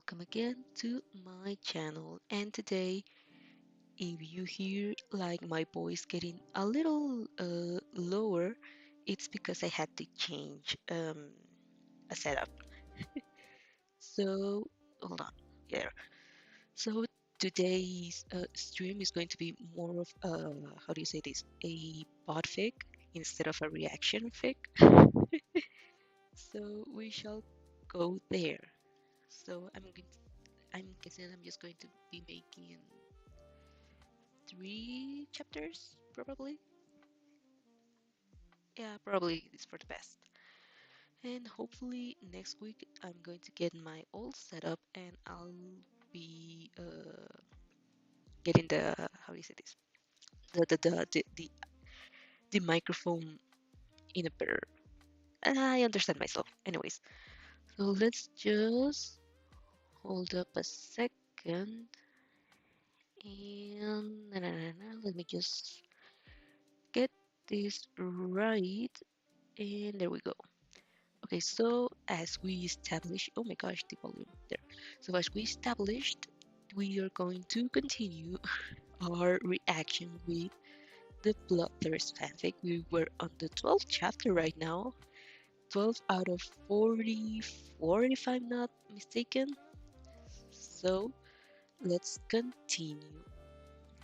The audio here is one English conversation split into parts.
welcome again to my channel. And today, if you hear like my voice getting a little lower, it's because I had to change a setup. So, hold on. Yeah. So today's stream is going to be more of how do you say this? A podfic instead of a reaction fic. So we shall go there. So I'm guessing I'm just going to be making 3 chapters, probably. Yeah, probably it's for the best. And hopefully next week I'm going to get my old setup and I'll be getting the how do you say this? The microphone in a better. I understand myself. Anyways, so let's just hold up a second and let me just get this right. And there we go. Okay, so as we established, oh my gosh, the volume there. So as we established, we are going to continue our reaction with the Bloodthirst fanfic. We were on the 12th chapter right now, 12 out of 44 if I'm not mistaken. So let's continue.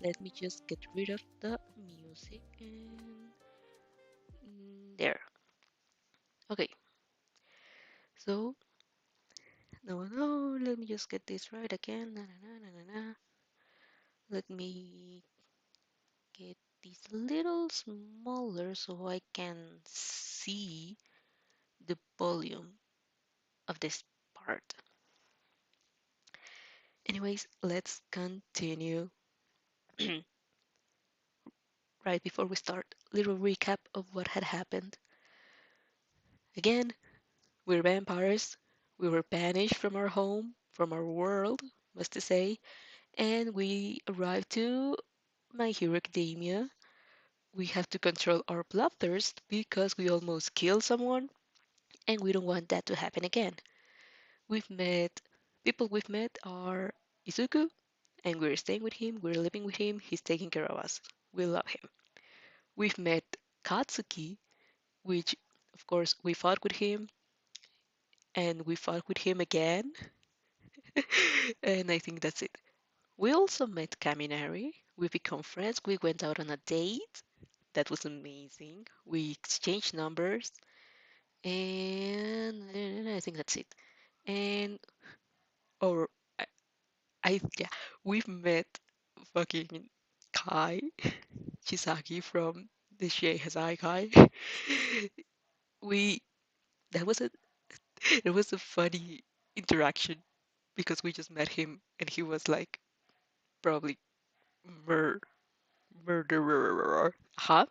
Let me just get rid of the music and there. Okay, so no, let me just get this right again. Let me get this a little smaller so I can see the volume of this part. Anyways, let's continue. Right before we start, little recap of what had happened. Again, we're vampires. We were banished from our home, from our world, must to say, and we arrived to My Hero Academia. We have to control our bloodthirst because we almost killed someone and we don't want that to happen again. We've met people we've met are Izuku and we're staying with him, we're living with him, he's taking care of us. We love him. We've met Katsuki, which of course we fought with him and we fought with him again. And I think that's it. We also met Kaminari. We become friends. We went out on a date. That was amazing. We exchanged numbers. And I think that's it. And or yeah, we've met fucking Kai Chisaki from the Shie Hazai Kai. we that was a it was a funny interaction because we just met him and he was like probably mur murderer, huh?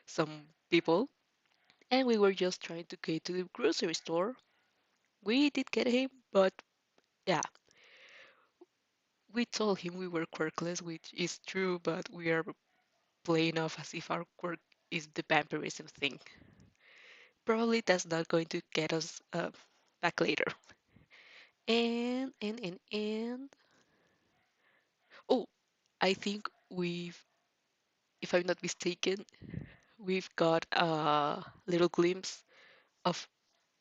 Some people, and we were just trying to get to the grocery store. We did get him, but yeah, we told him we were quirkless, which is true, but we are playing off as if our quirk is the vampirism thing. Probably that's not going to get us back later. And oh, I think if I'm not mistaken, we've got a little glimpse of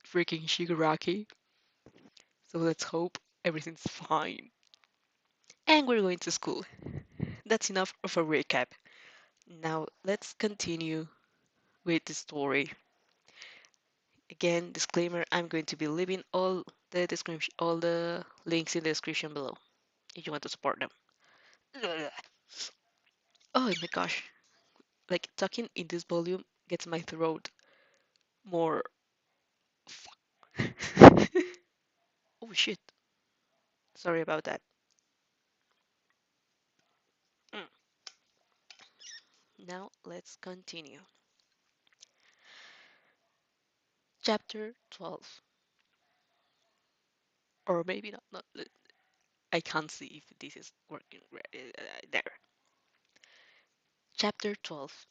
freaking Shigaraki. So let's hope everything's fine. And we're going to school. That's enough of a recap. Now let's continue with the story. Again, disclaimer, I'm going to be leaving all the description, all the links in the description below if you want to support them. Oh my gosh, like talking in this volume gets my throat more. Oh shit, sorry about that. Mm. Now let's continue. Chapter 12. Or maybe not. I can't see if this is working there. Chapter 12.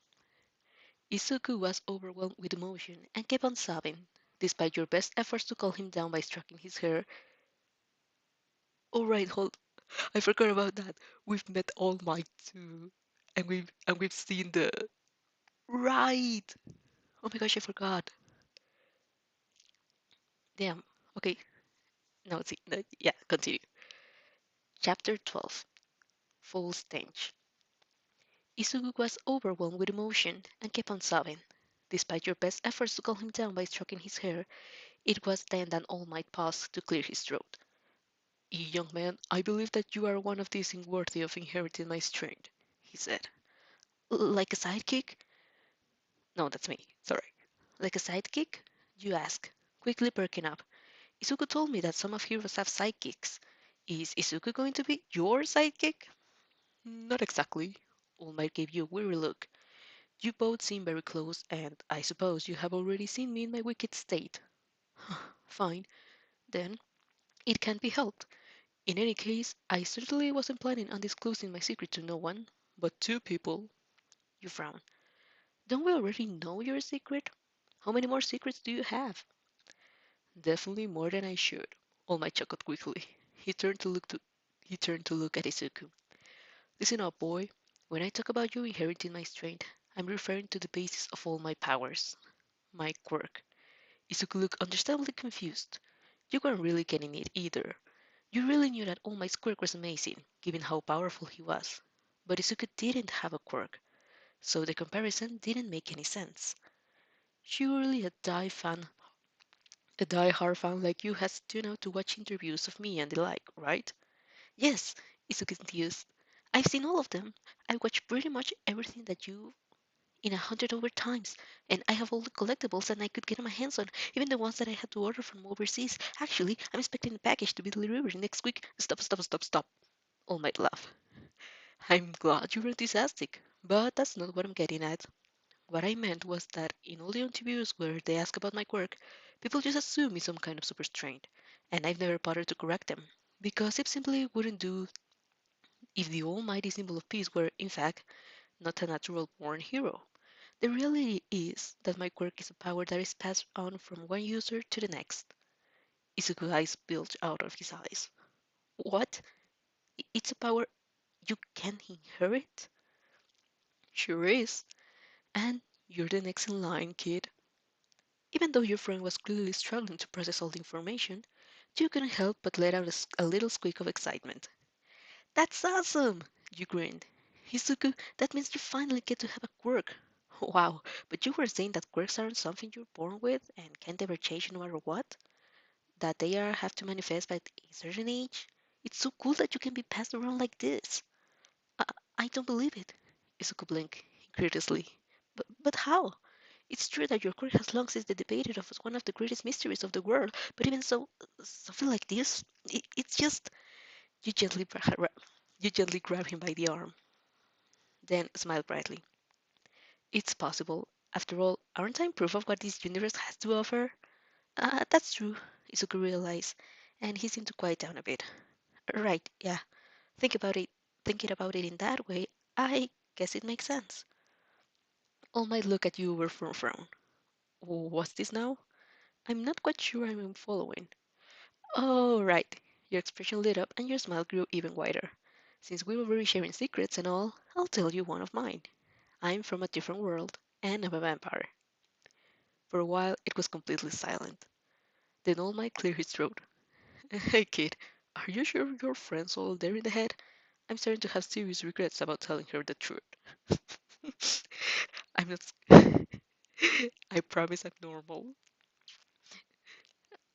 Izuku was overwhelmed with emotion and kept on sobbing. Despite your best efforts to calm him down by stroking his hair, Oh right, hold. I forgot about that. We've met All Might too, and we've seen the right. Oh my gosh, I forgot. Damn. Okay, now see. No, yeah, continue. Chapter 12. Full stench. Isugu was overwhelmed with emotion and kept on sobbing. Despite your best efforts to calm him down by stroking his hair, it was then that All Might paused to clear his throat. Young man, I believe that you are one of these worthy of inheriting my strength, he said. Like a sidekick? No, that's me. Sorry. Like a sidekick? You ask, quickly perking up. Izuku told me that some of heroes have sidekicks. Is Izuku going to be your sidekick? Not exactly. All Might gave you a weary look. You both seem very close, and I suppose you have already seen me in my wicked state. Fine, then it can't be helped. In any case, I certainly wasn't planning on disclosing my secret to no one, but two people. You frown. Don't we already know your secret? How many more secrets do you have? Definitely more than I should. All Might chuckled quickly. He turned to look at Izuku. Listen up, boy. When I talk about you inheriting my strength, I'm referring to the basis of all my powers. My quirk. Izuku looked understandably confused. You weren't really getting it either. You really knew that All Might's quirk was amazing, given how powerful he was. But Izuku didn't have a quirk, so the comparison didn't make any sense. Surely a die-hard fan like you has tuned out to watch interviews of me and the like, right? Yes, Izuku enthused. I've seen all of them. I watched pretty much everything that you in 100 over times, and I have all the collectibles that I could get my hands on, even the ones that I had to order from overseas. Actually, I'm expecting the package to be delivered next week. Stop, stop, stop, stop. All Might laugh. I'm glad you're enthusiastic, but that's not what I'm getting at. What I meant was that in all the interviews where they ask about my work, people just assume it's some kind of super strength, and I've never bothered to correct them, because it simply wouldn't do if the almighty symbol of peace were, in fact, not a natural born hero. The reality is that my quirk is a power that is passed on from one user to the next. Izuku's eyes bulged out of his eyes. What? It's a power you can inherit? Sure is. And you're the next in line, kid. Even though your friend was clearly struggling to process all the information, you couldn't help but let out a little squeak of excitement. That's awesome! You grinned. Izuku, that means you finally get to have a quirk. Wow, but you were saying that quirks aren't something you're born with and can't ever change no matter what? That they are have to manifest by a certain age? It's so cool that you can be passed around like this. I, I don't believe it. Izuku blinked incredulously. But how? It's true that your quirk has long since been debated as one of the greatest mysteries of the world, but even so, something like this, it's just... You gently, you gently grab him by the arm, then smile brightly. It's possible. After all, aren't I proof of what this universe has to offer? That's true, Izuku realized, and he seemed to quiet down a bit. Right, yeah. Think about it. Thinking about it in that way, I guess it makes sense. All might look at you with a frown. What's this now? I'm not quite sure I'm following. Oh, right. Your expression lit up and your smile grew even wider. Since we were already sharing secrets and all, I'll tell you one of mine. I'm from a different world, and I'm a vampire. For a while, it was completely silent. Then All Might cleared his throat. Hey, kid, are you sure your friend's all there in the head? I'm starting to have serious regrets about telling her the truth. I'm not. I promise I'm normal.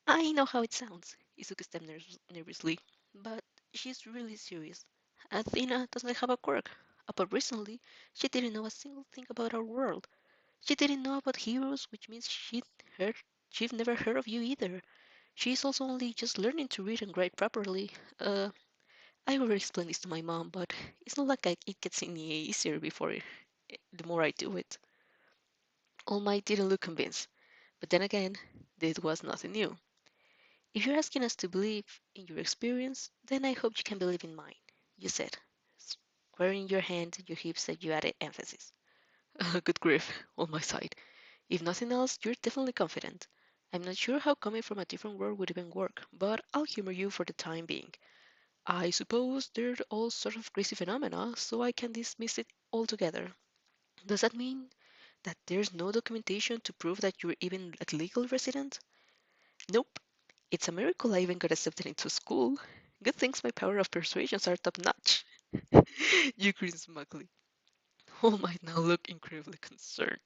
I know how it sounds, Izuku stepped nervously, but she's really serious. Athena doesn't have a quirk. Up until recently, she didn't know a single thing about our world. She didn't know about heroes, which means heard, she'd never heard of you either. She's also only just learning to read and write properly. I already explained this to my mom, but it's not like it gets any easier the more I do it. All Might didn't look convinced, but then again, this was nothing new. If you're asking us to believe in your experience, then I hope you can believe in mine, you said, squaring your hand to your hips as you added emphasis. Good grief, on my side. If nothing else, you're definitely confident. I'm not sure how coming from a different world would even work, but I'll humor you for the time being. I suppose they're all sort of crazy phenomena, so I can dismiss it altogether. Does that mean that there's no documentation to prove that you're even a legal resident? Nope. It's a miracle I even got accepted into school. Good things my power of persuasions are top notch. You grin smugly. All might now look incredibly concerned.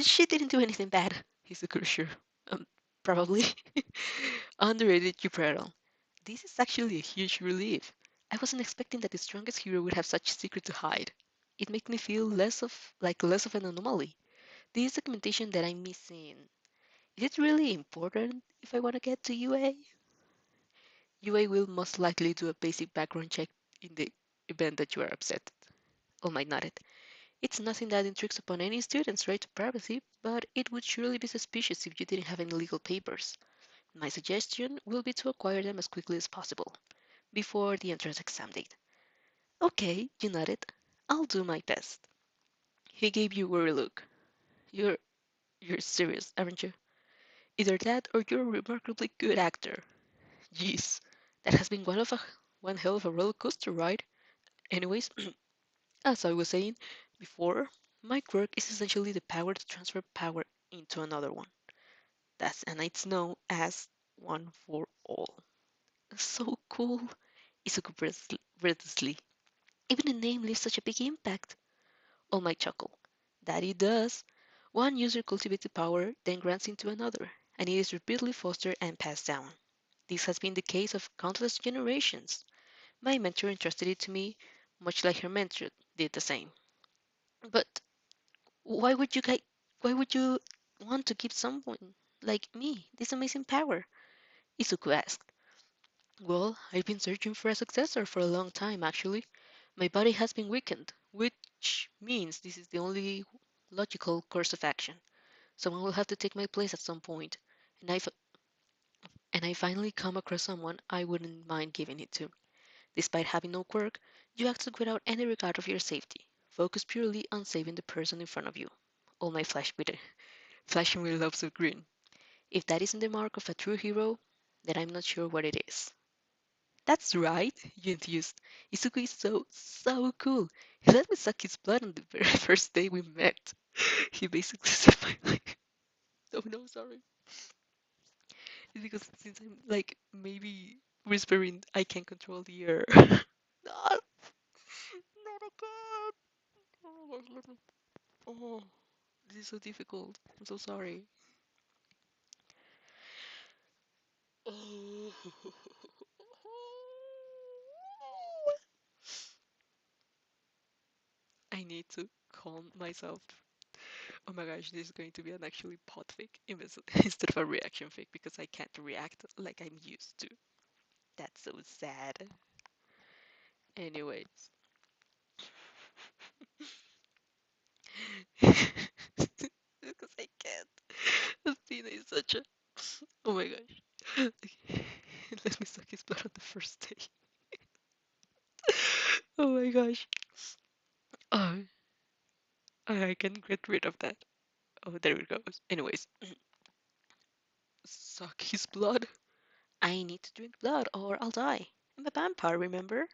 She didn't do anything bad, he's sure. Probably. Underrated you prattle. This is actually a huge relief. I wasn't expecting that the strongest hero would have such a secret to hide. It makes me feel less of an anomaly. This documentation that I'm missing. Is it really important if I want to get to UA? UA will most likely do a basic background check in the event that you are upset. All might nodded. It's nothing that intrudes upon any student's right to privacy, but it would surely be suspicious if you didn't have any legal papers. My suggestion will be to acquire them as quickly as possible, before the entrance exam date. Okay, you nodded. I'll do my best. He gave you a worried look. You're you're serious, aren't you? Either that or you're a remarkably good actor. Jeez, that has been one hell of a roller coaster ride. Anyways, as I was saying before, my quirk is essentially the power to transfer power into another one. And it's known as one for all. So cool. Izuku breathlessly. Even the name leaves such a big impact. All might chuckle. That it does. One user cultivates the power, then grants it to another, and it is repeatedly fostered and passed down. This has been the case of countless generations. My mentor entrusted it to me, much like her mentor did the same. But why would you guys, why would you want to give someone like me this amazing power? Izuku asked. Well, I've been searching for a successor for a long time, actually. My body has been weakened, which means this is the only logical course of action. Someone will have to take my place at some point, and I finally come across someone I wouldn't mind giving it to. Despite having no quirk, you act without any regard of your safety, focus purely on saving the person in front of you. All my flashing with loves of grin. If that isn't the mark of a true hero, then I'm not sure what it is. That's right, you enthused. Izuku is so cool. He let me suck his blood on the very first day we met. He basically saved my life. Oh no, sorry. It's because since I'm like maybe whispering, I can control the air. No, not again. Oh my goodness. Oh, this is so difficult. I'm so sorry. Oh. I need to calm myself. Oh my gosh, this is going to be an actually podfic instead of a reaction fic because I can't react like I'm used to. That's so sad. Anyways. Because I can't. Athena is such a. Oh my gosh. Let me suck his blood on the first day. Oh my gosh. Oh, I can get rid of that. Oh, there it goes. Anyways, suck his blood. I need to drink blood or I'll die. I'm a vampire, remember?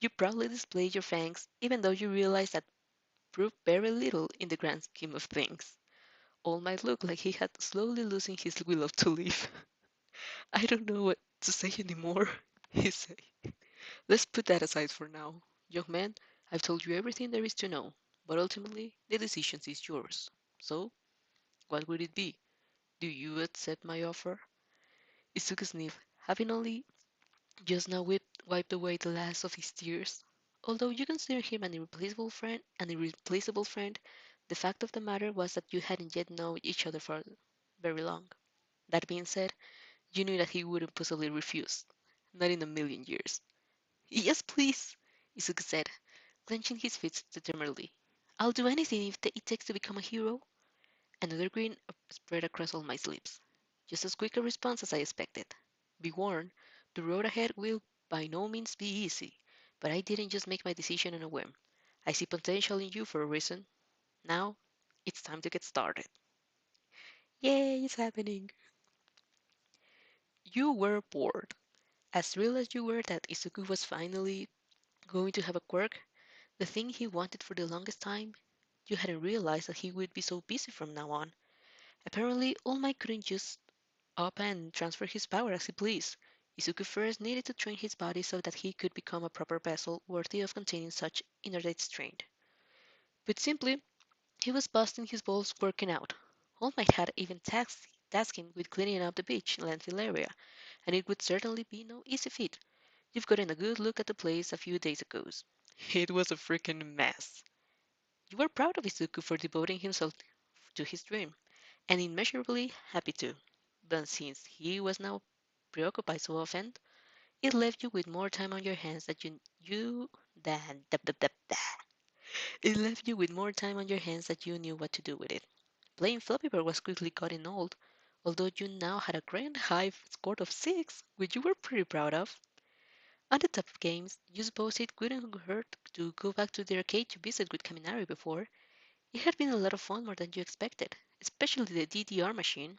You proudly displayed your fangs, even though you realized that proved very little in the grand scheme of things. All might look like he had slowly losing his will to live. I don't know what to say anymore, he said. Let's put that aside for now. Young man, I've told you everything there is to know, but ultimately the decision is yours. So, what would it be? Do you accept my offer? Izuku sniffed, having only just now wiped away the last of his tears. Although you consider him an irreplaceable friend, the fact of the matter was that you hadn't yet known each other for very long. That being said, you knew that he wouldn't possibly refuse. Not in a million years. Yes, please, Izuku said, clenching his fists determinedly. I'll do anything if it takes to become a hero. Another grin spread across all my lips. Just as quick a response as I expected. Be warned, the road ahead will by no means be easy, but I didn't just make my decision on a whim. I see potential in you for a reason. Now, it's time to get started. Yay, it's happening. You were bored. As thrilled as you were that Izuku was finally going to have a quirk, the thing he wanted for the longest time, you hadn't realized that he would be so busy from now on. Apparently, All Might couldn't just up and transfer his power as he pleased. Izuku first needed to train his body so that he could become a proper vessel worthy of containing such energetic strength. Put simply, he was busting his balls working out. All Might had even tasked him with cleaning up the beach landfill area, and it would certainly be no easy feat. You've gotten a good look at the place a few days ago. It was a freaking mess. You were proud of Izuku for devoting himself to his dream, and immeasurably happy too. But since he was now preoccupied so often, it left you with more time on your hands that you than it left you with more time on your hands that you knew what to do with it. Playing Flappy Bird was quickly getting old, although you now had a grand high score of 6, which you were pretty proud of. On the top of games, you suppose it couldn't hurt to go back to the arcade to visit with Kaminari before. It had been a lot of fun, more than you expected, especially the DDR machine.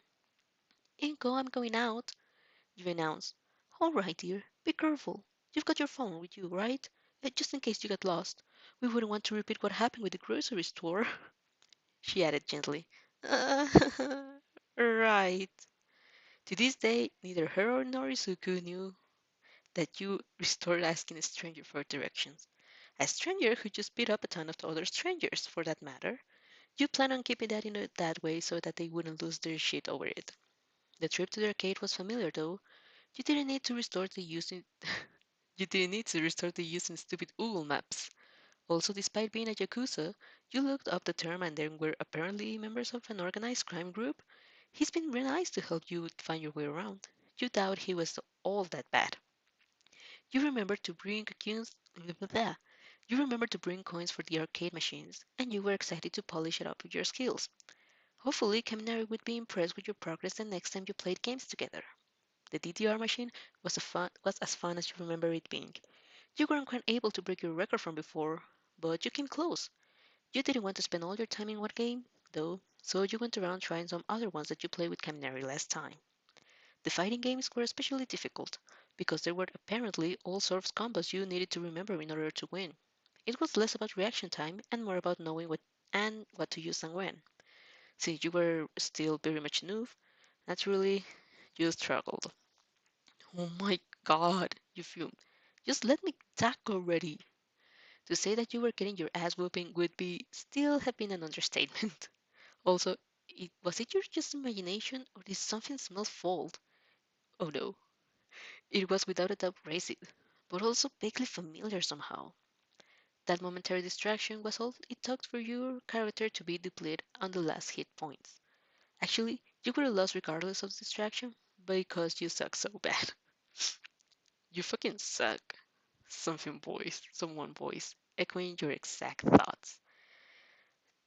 Inko, I'm going out, you announced. All right, dear, be careful. You've got your phone with you, right? Just in case you get lost. We wouldn't want to repeat what happened with the grocery store, she added gently. Uh, right. To this day, neither her nor Izuku knew that you restored asking a stranger for directions. A stranger who just beat up a ton of other strangers, for that matter. You plan on keeping that in that way so that they wouldn't lose their shit over it. The trip to the arcade was familiar, though. You didn't need to restore the using you didn't need to restore the using stupid Google Maps. Also, despite being a Yakuza, you looked up the term and then were apparently members of an organized crime group. He's been really nice to help you find your way around. You doubt he was all that bad. You remember to bring coins. You remember to bring coins for the arcade machines, and you were excited to polish it up with your skills. Hopefully, Kaminari would be impressed with your progress the next time you played games together. The DDR machine was as fun as you remember it being. You weren't quite able to break your record from before, but you came close. You didn't want to spend all your time in one game, though, so you went around trying some other ones that you played with Kaminari last time. The fighting games were especially difficult, because there were apparently all sorts of combos you needed to remember in order to win. It was less about reaction time and more about knowing what to use and when. Since you were still very much new, naturally, you struggled. Oh my god, you fumed. Just let me talk already. To say that you were getting your ass whooping would be still have been an understatement. Also, was it your just imagination or did something smell fault? Oh no, it was without a doubt racist, but also vaguely familiar somehow. That momentary distraction was all it took for your character to be depleted on the last hit points. Actually, you would have lost regardless of the distraction because you suck so bad. You fucking suck. Someone voice, echoing your exact thoughts.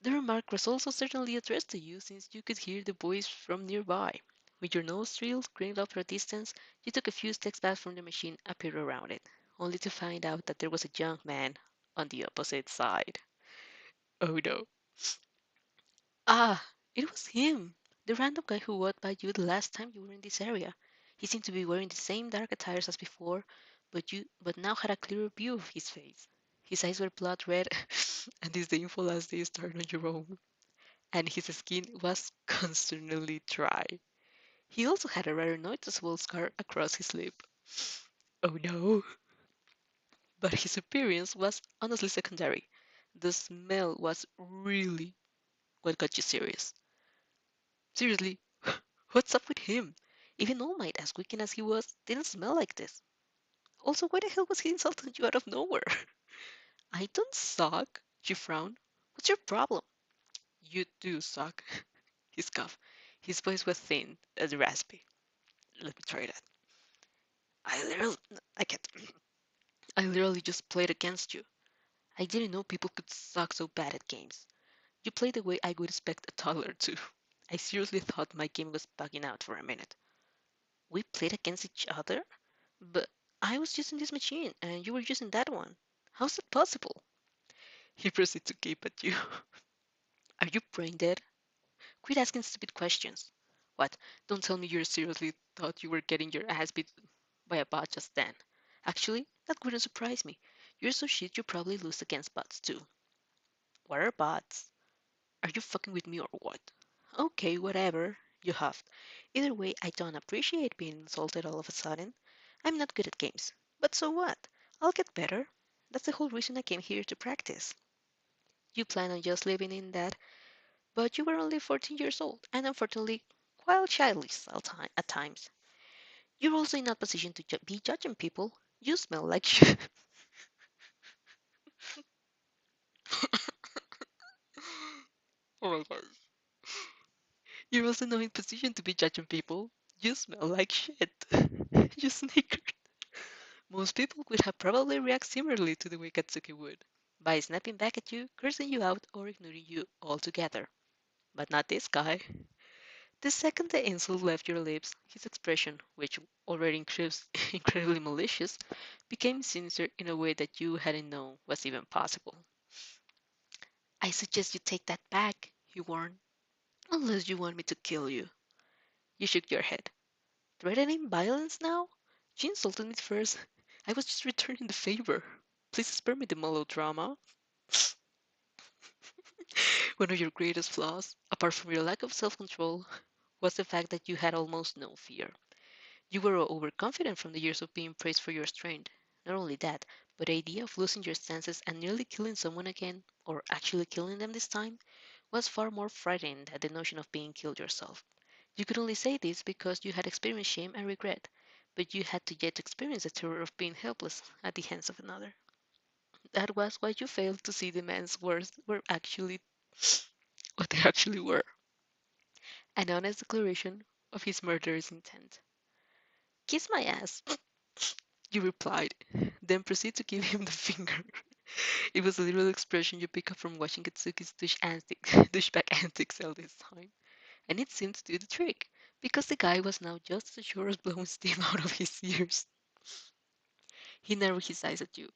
The remark was also certainly addressed to you since you could hear the voice from nearby. With your nostrils craned up for a distance, you took a few steps back from the machine and peered around it, only to find out that there was a young man on the opposite side. Oh no. Ah, it was him! The random guy who walked by you the last time you were in this area. He seemed to be wearing the same dark attires as before, but now had a clearer view of his face. His eyes were blood red and disdainful as they stared on your own, and his skin was constantly dry. He also had a rather noticeable scar across his lip. Oh no! But his appearance was honestly secondary. The smell was really what got you serious. Seriously, what's up with him? Even All Might, as wicked as he was, didn't smell like this. Also, why the hell was he insulting you out of nowhere? I don't suck, she frowned. What's your problem? You do suck, he scoffed. His voice was thin and raspy. Let me try that. I literally, I can't. I literally just played against you. I didn't know people could suck so bad at games. You played the way I would expect a toddler to. I seriously thought my game was bugging out for a minute. We played against each other? But I was using this machine and you were using that one. How's that possible? He proceeded to gape at you. Are you brain dead? Quit asking stupid questions. What? Don't tell me you seriously thought you were getting your ass beat. by a bot just then. Actually, that wouldn't surprise me. You're so shit you probably lose against bots too. What are bots? Are you fucking with me or what? Okay, whatever. You huffed. Either way, I don't appreciate being insulted all of a sudden. I'm not good at games. But so what? I'll get better. That's the whole reason I came here to practice. You plan on just living in that, but you were only 14 years old, and unfortunately, quite childish at times. You're also in not position to be judging people. You smell like shit. Oh my god. You're also not in position to be judging people. You smell like shit. You snickered. Most people would have probably reacted similarly to the way Katsuki would, by snapping back at you, cursing you out, or ignoring you altogether. But not this guy. The second the insult left your lips, his expression, which already incredibly malicious, became sinister in a way that you hadn't known was even possible. I suggest you take that back, he warned, unless you want me to kill you. You shook your head. Threatening violence now? You insulted me first. I was just returning the favor. Please spare me the melodrama. One of your greatest flaws, apart from your lack of self control, was the fact that you had almost no fear. You were overconfident from the years of being praised for your strength. Not only that, but the idea of losing your senses and nearly killing someone again, or actually killing them this time, was far more frightening than the notion of being killed yourself. You could only say this because you had experienced shame and regret, but you had to yet experience the terror of being helpless at the hands of another. That was why you failed to see the man's words were actually what they actually were, an honest declaration of his murderous intent. Kiss my ass, you replied, then proceed to give him the finger. It was a literal expression you pick up from watching Katsuki's douchebag antics all this time, and it seemed to do the trick, because the guy was now just as sure as blowing steam out of his ears. He narrowed his eyes at you,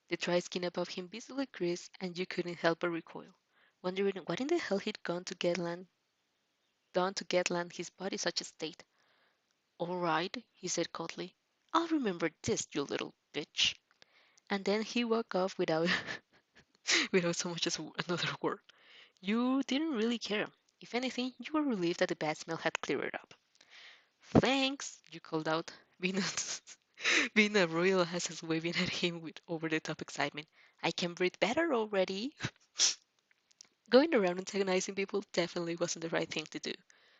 the dry skin above him visibly creased, and you couldn't help but recoil, wondering what in the hell he'd done to get land his body such a state. All right, he said coldly. I'll remember this, you little bitch. And then he walked off without without so much as another word. You didn't really care. If anything, you were relieved that the bad smell had cleared up. Thanks, you called out, being a, being a royal assassin waving at him with over-the-top excitement. I can breathe better already. Going around antagonizing people definitely wasn't the right thing to do.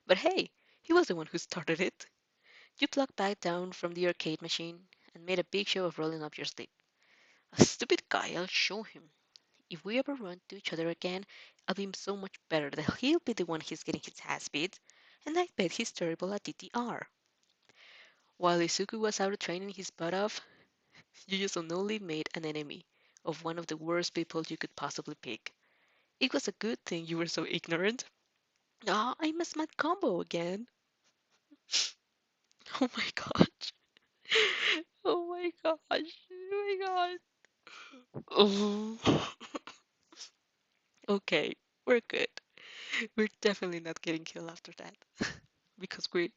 But hey, he was the one who started it. You plucked back down from the arcade machine and made a big show of rolling up your sleeve. A stupid guy, I'll show him. If we ever run into each other again, I'll be so much better that he'll be the one who's getting his ass beat, and I bet he's terrible at DTR. While Izuku was out training his butt off, you just unknowingly made an enemy of one of the worst people you could possibly pick. It was a good thing you were so ignorant. Ah, I missed my combo again. Oh my gosh. Oh my gosh. Oh my god. Oh. Okay, we're good. We're definitely not getting killed after that. Because we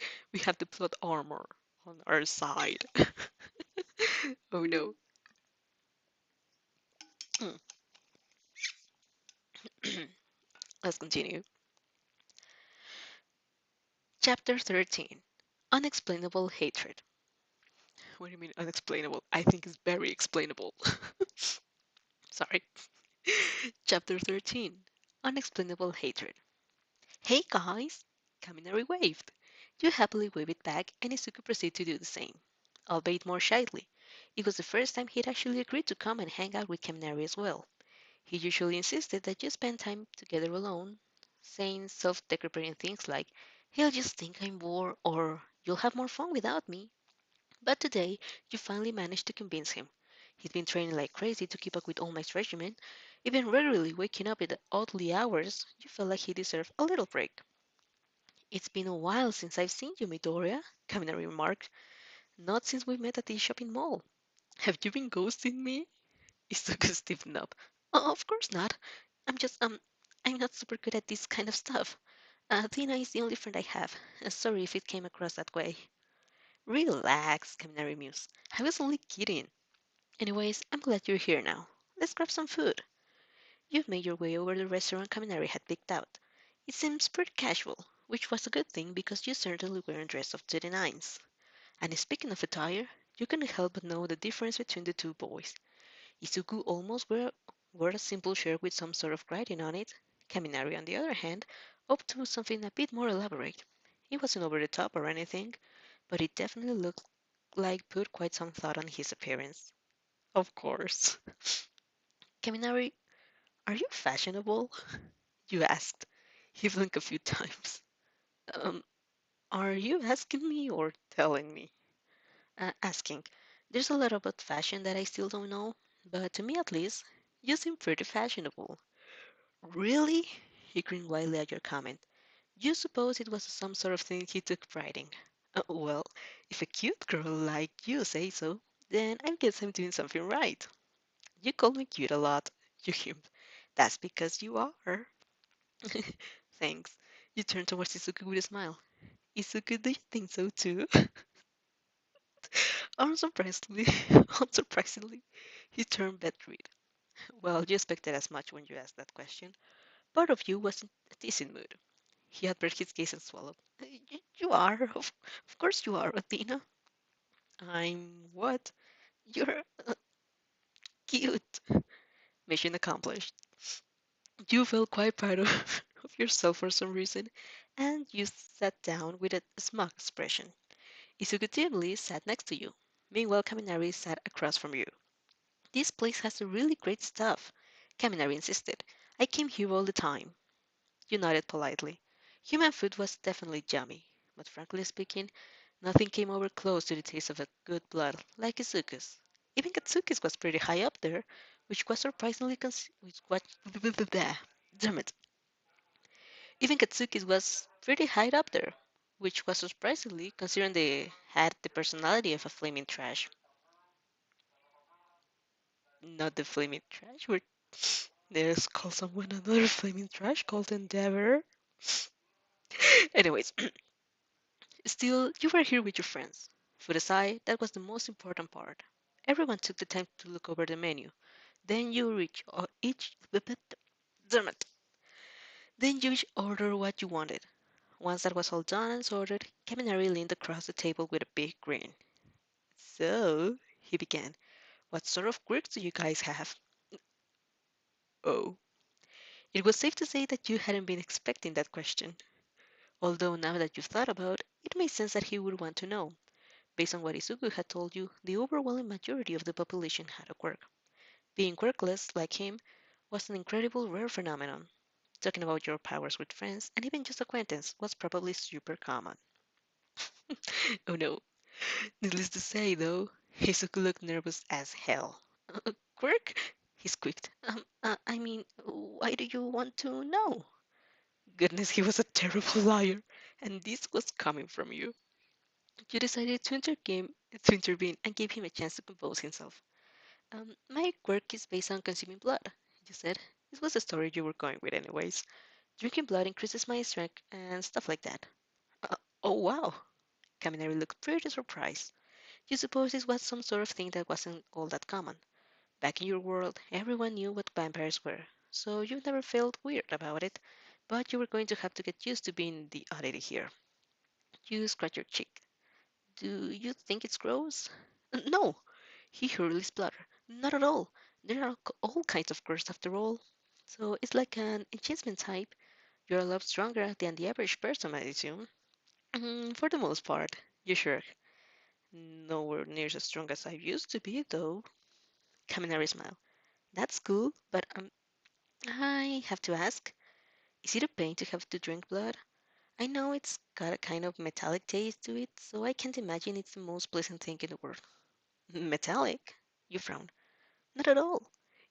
have the plot armor on our side. Oh no. Let's continue. Chapter 13. Unexplainable hatred. What do you mean unexplainable? I think it's very explainable. Sorry. Chapter 13. Unexplainable hatred. Hey guys! Kaminari waved. You happily waved it back, and Izuku proceeded to do the same, albeit more shyly. It was the first time he'd actually agreed to come and hang out with Kaminari as well. He usually insisted that you spend time together alone, saying self-deprecating things like, he'll just think I'm bored, or you'll have more fun without me. But today, you finally managed to convince him. He'd been training like crazy to keep up with All Might's regimen, even regularly waking up at oddly hours. You felt like he deserved a little break. It's been a while since I've seen you, Midoriya, Kaminari remarked. Not since we met at the shopping mall. Have you been ghosting me? Izuku stiffened up. Oh, of course not. I'm not super good at this kind of stuff. Tina is the only friend I have. Sorry if it came across that way. Relax, Kaminari Muse. I was only kidding. Anyways, I'm glad you're here now. Let's grab some food. You've made your way over to the restaurant Kaminari had picked out. It seems pretty casual, which was a good thing because you certainly weren't dressed up to the nines. And speaking of attire, you couldn't help but know the difference between the two boys. Izuku almost wore a simple shirt with some sort of writing on it. Kaminari, on the other hand, opted to something a bit more elaborate. It wasn't over the top or anything, but it definitely looked like put quite some thought on his appearance. Of course. Kaminari, are you fashionable? You asked. He blinked a few times. Um, are you asking me or telling me? Asking. There's a lot about fashion that I still don't know, but to me at least, you seem pretty fashionable. Really? He grinned widely at your comment. You suppose it was some sort of thing he took pride in? Well, if a cute girl like you say so, then I guess I'm doing something right. You call me cute a lot, you hummed. That's because you are. Thanks. You turned towards Izuku with a smile. Izuku, do you think so too? Unsurprisingly, unsurprisingly, he turned bedrid. Well, you expected as much when you asked that question. Part of you was in a teasing mood. He had burned his gaze and swallowed. You are, of course you are, Athena. I'm what? You're cute. Mission accomplished. You felt quite proud of, of yourself for some reason, and you sat down with a smug expression. Izuku sat next to you. Meanwhile, Kaminari sat across from you. This place has some really great stuff, Kaminari insisted. I came here all the time. You nodded politely. Human food was definitely yummy, but frankly speaking, nothing came over close to the taste of a good blood like Izuku's. Even Katsuki's was pretty high up there, which was surprisingly which was damn it. Even Katsuki's was pretty high up there, which was surprisingly considering they had the personality of a flaming trash. Not the flaming trash, where there's called someone another flaming trash called Endeavor. Anyways, still, you were here with your friends. Food aside, that was the most important part. Everyone took the time to look over the menu. Then you reach each damn it. Then you each order what you wanted. Once that was all done and sorted, Kaminari leaned across the table with a big grin. So, he began, what sort of quirks do you guys have? Oh. It was safe to say that you hadn't been expecting that question. Although now that you've thought about it, it makes sense that he would want to know. Based on what Izuku had told you, the overwhelming majority of the population had a quirk. Being quirkless, like him, was an incredible rare phenomenon. Talking about your powers with friends, and even just acquaintance, was probably super common. Oh no. Needless to say, though, Hisoku looked nervous as hell. Quirk? He squeaked. I mean, why do you want to know? Goodness, he was a terrible liar, and this was coming from you. You decided to intervene and give him a chance to compose himself. My quirk is based on consuming blood, you said. This was the story you were going with anyways. Drinking blood increases my strength and stuff like that. Uh, oh wow. Kaminari looked pretty surprised. You suppose this was some sort of thing that wasn't all that common. Back in your world, everyone knew what vampires were, so you never felt weird about it, but you were going to have to get used to being the oddity here. You scratch your cheek. Do you think it's gross? No, he hurriedly spluttered. Not at all. There are all kinds of quirks after all. So it's like an enchantment type. You're a lot stronger than the average person, I assume. For the most part, you sure. Nowhere near as strong as I used to be, though. Kaminari smiled. That's cool, but I have to ask, is it a pain to have to drink blood? I know it's got a kind of metallic taste to it, so I can't imagine it's the most pleasant thing in the world. Metallic? You frowned. Not at all.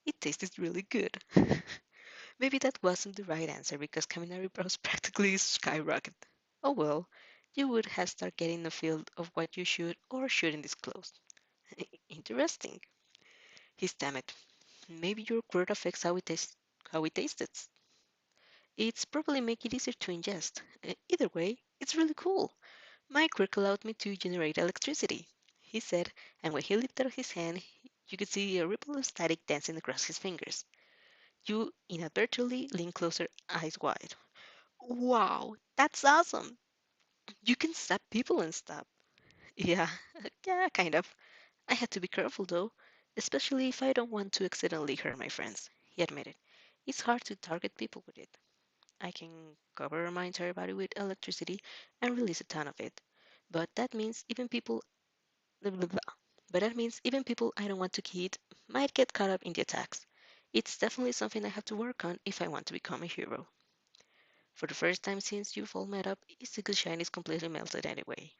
It tasted really good. Maybe that wasn't the right answer because Kaminari brows practically skyrocketed. Oh well, you would have started getting a feel of what you should or shouldn't disclose. Interesting. He stammered. Maybe your quirk affects how it tastes. It's probably make it easier to ingest. Either way, it's really cool. My quirk allowed me to generate electricity, he said, and when he lifted his hand, you could see a ripple of static dancing across his fingers. You inadvertently leaned closer, eyes wide. Wow, that's awesome! You can stab people and stuff. Yeah, yeah, kind of. I had to be careful though, especially if I don't want to accidentally hurt my friends, he admitted. It's hard to target people with it. I can cover my entire body with electricity and release a ton of it. But that means even people blah, blah, blah. But that means even people I don't want to hit might get caught up in the attacks. It's definitely something I have to work on if I want to become a hero. For the first time since you've all met up, Izuku's shine is completely melted anyway.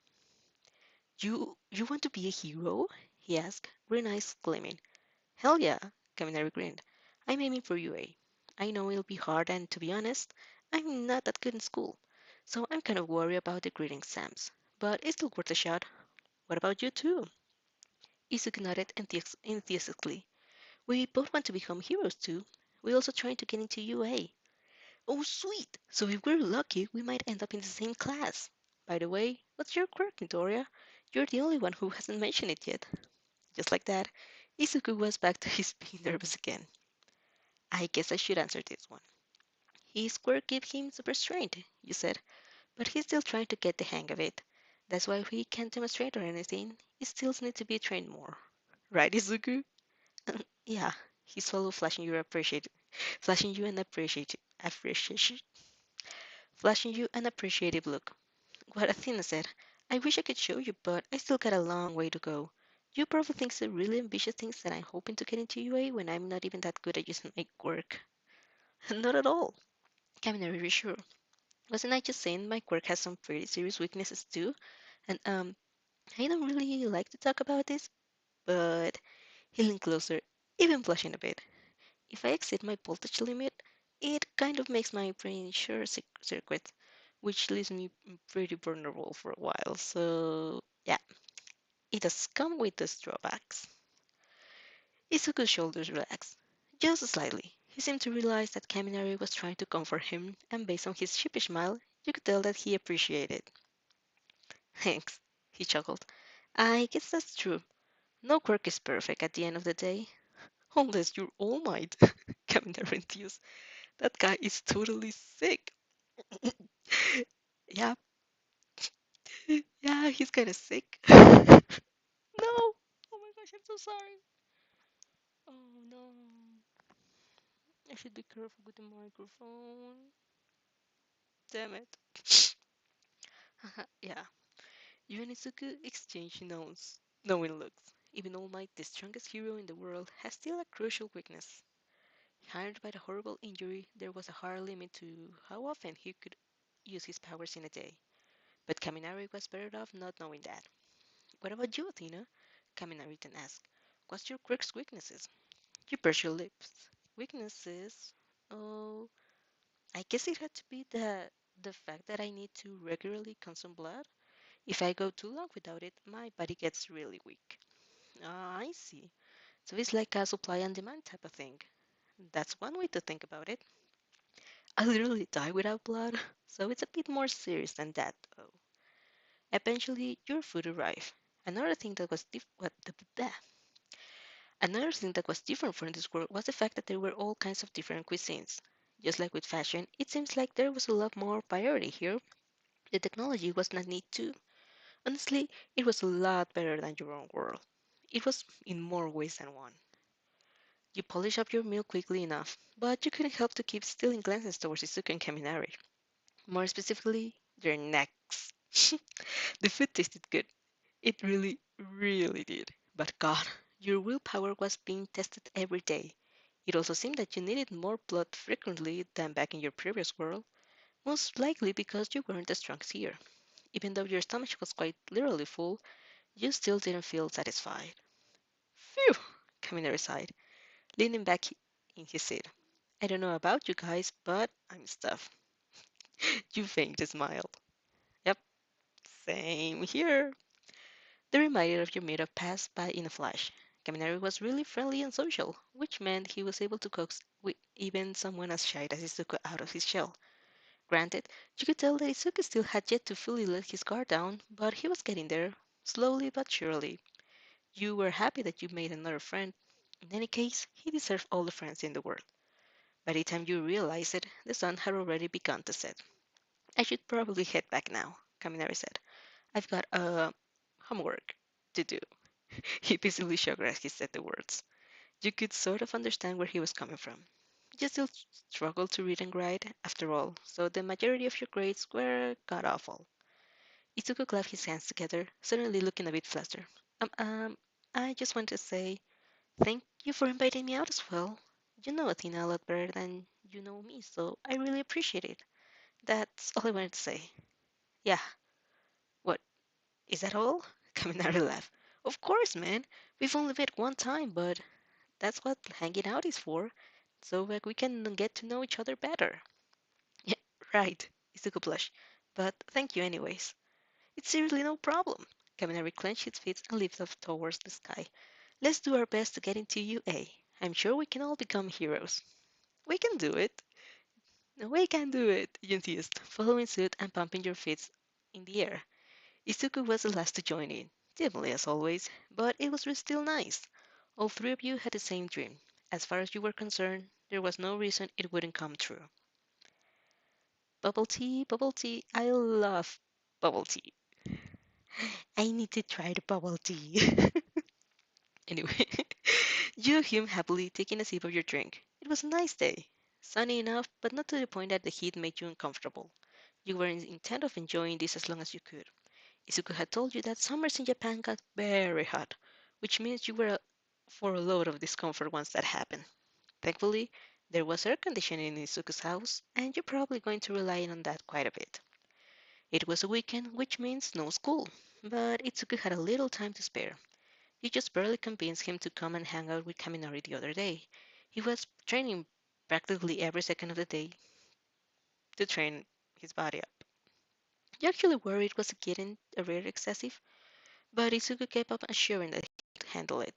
You want to be a hero? He asked, green eyes gleaming. Hell yeah, Kaminari grinned. I'm aiming for UA. I know it'll be hard and to be honest, I'm not that good in school. So I'm kind of worried about the grading exams. But it's still worth a shot. What about you too? Izuku nodded enthusiastically. We both want to become heroes too. We're also trying to get into UA. Oh sweet! So if we're lucky, we might end up in the same class. By the way, what's your quirk, Midoriya? You're the only one who hasn't mentioned it yet. Just like that, Izuku was back to his being nervous again. I guess I should answer this one. His quirk gave him super strength, you said, but he's still trying to get the hang of it. That's why he can't demonstrate or anything. He still needs to be trained more. Right, Izuku? Yeah, he swallowed, flashing you an appreciation, flashing you an appreciative look. What Athena said, I wish I could show you, but I still got a long way to go. You probably think the really ambitious things that I'm hoping to get into UA when I'm not even that good at using my quirk. Not at all. Kaminari reassured. Wasn't I just saying my quirk has some pretty serious weaknesses too? And I don't really like to talk about this, but he leaned closer, even blushing a bit. If I exceed my voltage limit, it kind of makes my brain short circuit, which leaves me pretty vulnerable for a while. So yeah, it does come with its drawbacks. Izuku's shoulders relaxed, just slightly. He seemed to realize that Kaminari was trying to comfort him, and based on his sheepish smile, you could tell that he appreciated it. Thanks, he chuckled. I guess that's true. No quirk is perfect at the end of the day. Unless you're All Might, Kaminari enthused. That guy is totally sick. Yeah, yeah, he's kind of sick. No! Oh my gosh, I'm so sorry. Oh no. I should be careful with the microphone. Damn it. Yeah. You and Izuku exchange knowing looks. Even All Might, the strongest hero in the world, has still a crucial weakness. Harmed by the horrible injury, there was a hard limit to how often he could use his powers in a day. But Kaminari was better off not knowing that. What about you, Athena? Kaminari then asked. What's your quirk's weaknesses? You purse your lips. Weaknesses? Oh, I guess it had to be the fact that I need to regularly consume blood. If I go too long without it, my body gets really weak. Ah, I see. So it's like a supply and demand type of thing. That's one way to think about it. I literally die without blood, so it's a bit more serious than that, though. Eventually, your food arrived. Another thing that was Another thing that was different from this world was the fact that there were all kinds of different cuisines. Just like with fashion, it seems like there was a lot more variety here. The technology was not neat too. Honestly, it was a lot better than your own world. It was in more ways than one. You polished up your meal quickly enough, but you couldn't help to keep stealing glances towards Izuku and Kaminari. More specifically, their necks. The food tasted good. It really, really did. But God, your willpower was being tested every day. It also seemed that you needed more blood frequently than back in your previous world, most likely because you weren't the strongest here. Even though your stomach was quite literally full, you still didn't feel satisfied. Phew! Kaminari sighed, leaning back in his seat. I don't know about you guys, but I'm stuffed. You faintly smiled. Yep, same here. The reminder of your meetup passed by in a flash. Kaminari was really friendly and social, which meant he was able to coax with even someone as shy as Izuku out of his shell. Granted, you could tell that Isuke still had yet to fully let his guard down, but he was getting there, slowly but surely. You were happy that you made another friend. In any case, he deserved all the friends in the world. By the time you realized it, the sun had already begun to set. I should probably head back now, Kaminari said. I've got homework to do. He busily shrugged as he said the words. You could sort of understand where he was coming from. You still struggled to read and write, after all, so the majority of your grades were god awful. Izuku clapped his hands together, suddenly looking a bit flustered. I just want to say thank you for inviting me out as well. You know Athena a lot better than you know me, so I really appreciate it. That's all I wanted to say. Yeah, what, is that all? Kaminari laughed. Of course, man. We've only met one time, but that's what hanging out is for, so we can get to know each other better. Yeah, right, Izuku blushed. But thank you anyways. It's seriously no problem. Kaminari clenched his fists and lifted up towards the sky. Let's do our best to get into UA. I'm sure we can all become heroes. We can do it. We can do it, you enthused, following suit and pumping your fists in the air. Izuku was the last to join in, dimly as always, but it was still nice. All three of you had the same dream. As far as you were concerned, there was no reason it wouldn't come true. Bubble tea, I love bubble tea. I need to try the bubble tea. Anyway, you him happily taking a sip of your drink. It was a nice day. Sunny enough, but not to the point that the heat made you uncomfortable. You were intent of enjoying this as long as you could. Izuku had told you that summers in Japan got very hot, which means you were for a load of discomfort once that happened. Thankfully, there was air conditioning in Izuku's house, and you're probably going to rely on that quite a bit. It was a weekend, which means no school, but Itsuki had a little time to spare. You just barely convinced him to come and hang out with Kaminari the other day. He was training practically every second of the day to train his body up. You actually worried it was getting a bit excessive, but Itsuki kept up assuring that he could handle it.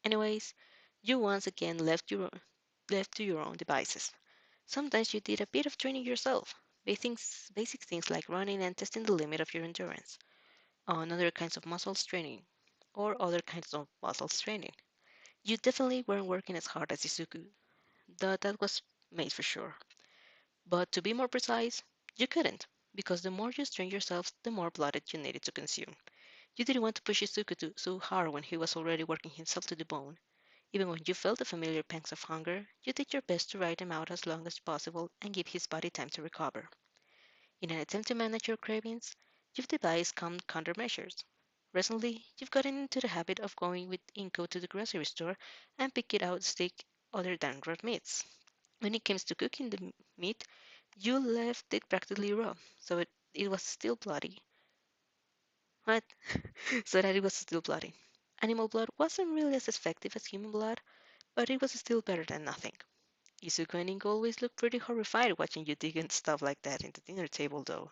Anyways, you once again left to your own devices. Sometimes you did a bit of training yourself, basic things like running and testing the limit of your endurance, on other kinds of muscles training, or other kinds of muscles training. You definitely weren't working as hard as Izuku, though that was made for sure. But to be more precise, you couldn't, because the more you strained yourselves, the more blood you needed to consume. You didn't want to push Izuku so hard when he was already working himself to the bone. Even when you felt the familiar pangs of hunger, you did your best to ride him out as long as possible and give his body time to recover. In an attempt to manage your cravings, you've devised countermeasures. Recently, you've gotten into the habit of going with Inko to the grocery store and picking out steak other than red meats. When it comes to cooking the meat, you left it practically raw, so it was still bloody. What? So that it was still bloody. Animal blood wasn't really as effective as human blood, but it was still better than nothing. Izuku and Inko always looked pretty horrified watching you dig and stuff like that in the dinner table, though.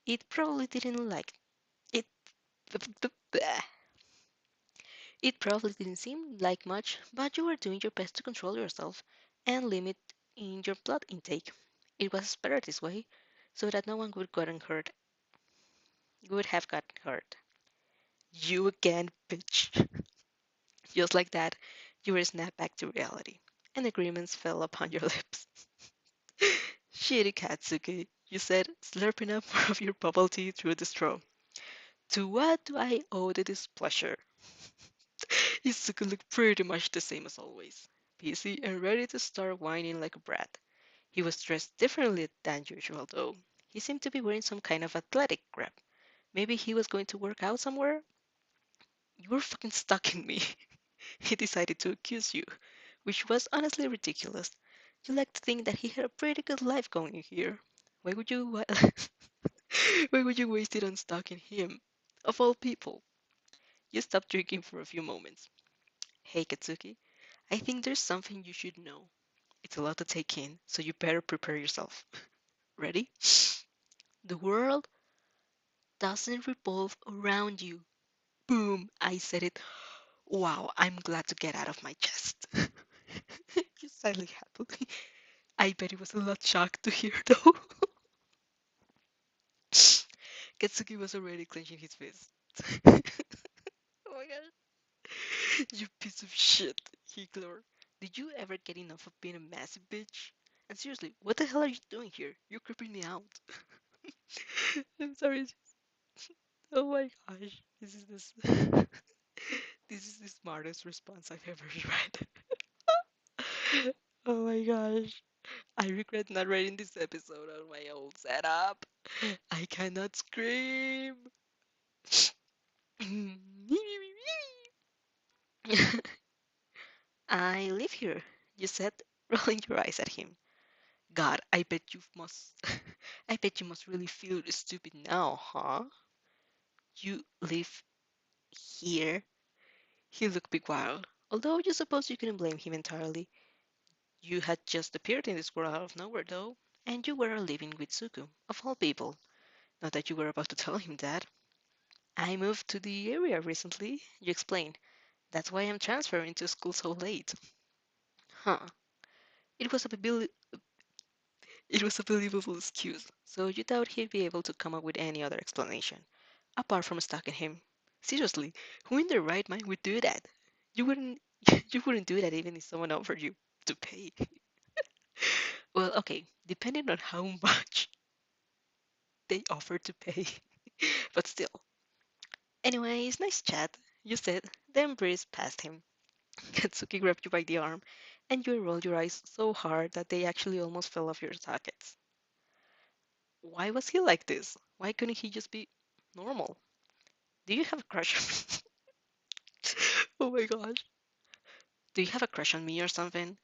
It probably didn't like it. It probably didn't seem like much, but you were doing your best to control yourself and limit in your blood intake. It was better this way, so that no one would have gotten hurt. You again, bitch. Just like that, you were snapped back to reality, and agreements fell upon your lips. Shitty Katsuki, you said, slurping up more of your bubble tea through the straw. To what do I owe the displeasure? Izuku looked pretty much the same as always, busy and ready to start whining like a brat. He was dressed differently than usual, though. He seemed to be wearing some kind of athletic crap. Maybe he was going to work out somewhere? You were fucking stalking me. He decided to accuse you, which was honestly ridiculous. You like to think that he had a pretty good life going here. Why would you why would you waste it on stalking him? Of all people. You stopped drinking for a few moments. Hey Katsuki, I think there's something you should know. It's a lot to take in, so you better prepare yourself. Ready? The world doesn't revolve around you. Boom! I said it. Wow, I'm glad to get out of my chest. You silently happily. I bet it was a lot shocked to hear though. Katsuki was already clenching his fist. Oh my god. You piece of shit, he glowed. Did you ever get enough of being a massive bitch? And seriously, what the hell are you doing here? You're creeping me out. I'm sorry. Oh my gosh. This is the smartest response I've ever read. Oh my gosh. I regret not writing this episode on my old setup. I cannot scream. I live here, you said, rolling your eyes at him. God, I bet you must. I bet you must really feel stupid now, huh? You live here? He looked beguiled. Although you suppose you couldn't blame him entirely. You had just appeared in this world out of nowhere, though, and you were living with Suku, of all people. Not that you were about to tell him that. I moved to the area recently, you explained. That's why I'm transferring to school so late. Huh. It was a belie- it was a believable excuse, so you doubt he'd be able to come up with any other explanation, apart from stalking him. Seriously, who in their right mind would do that? You wouldn't you wouldn't do that even if someone offered you to pay. Well, okay, depending on how much they offered to pay. But still. Anyways, nice chat, you said, then breezed past him. Katsuki grabbed you by the arm, and you rolled your eyes so hard that they actually almost fell off your sockets. Why was he like this? Why couldn't he just be normal? Do you have a crush on me? Oh my gosh. Do you have a crush on me or something?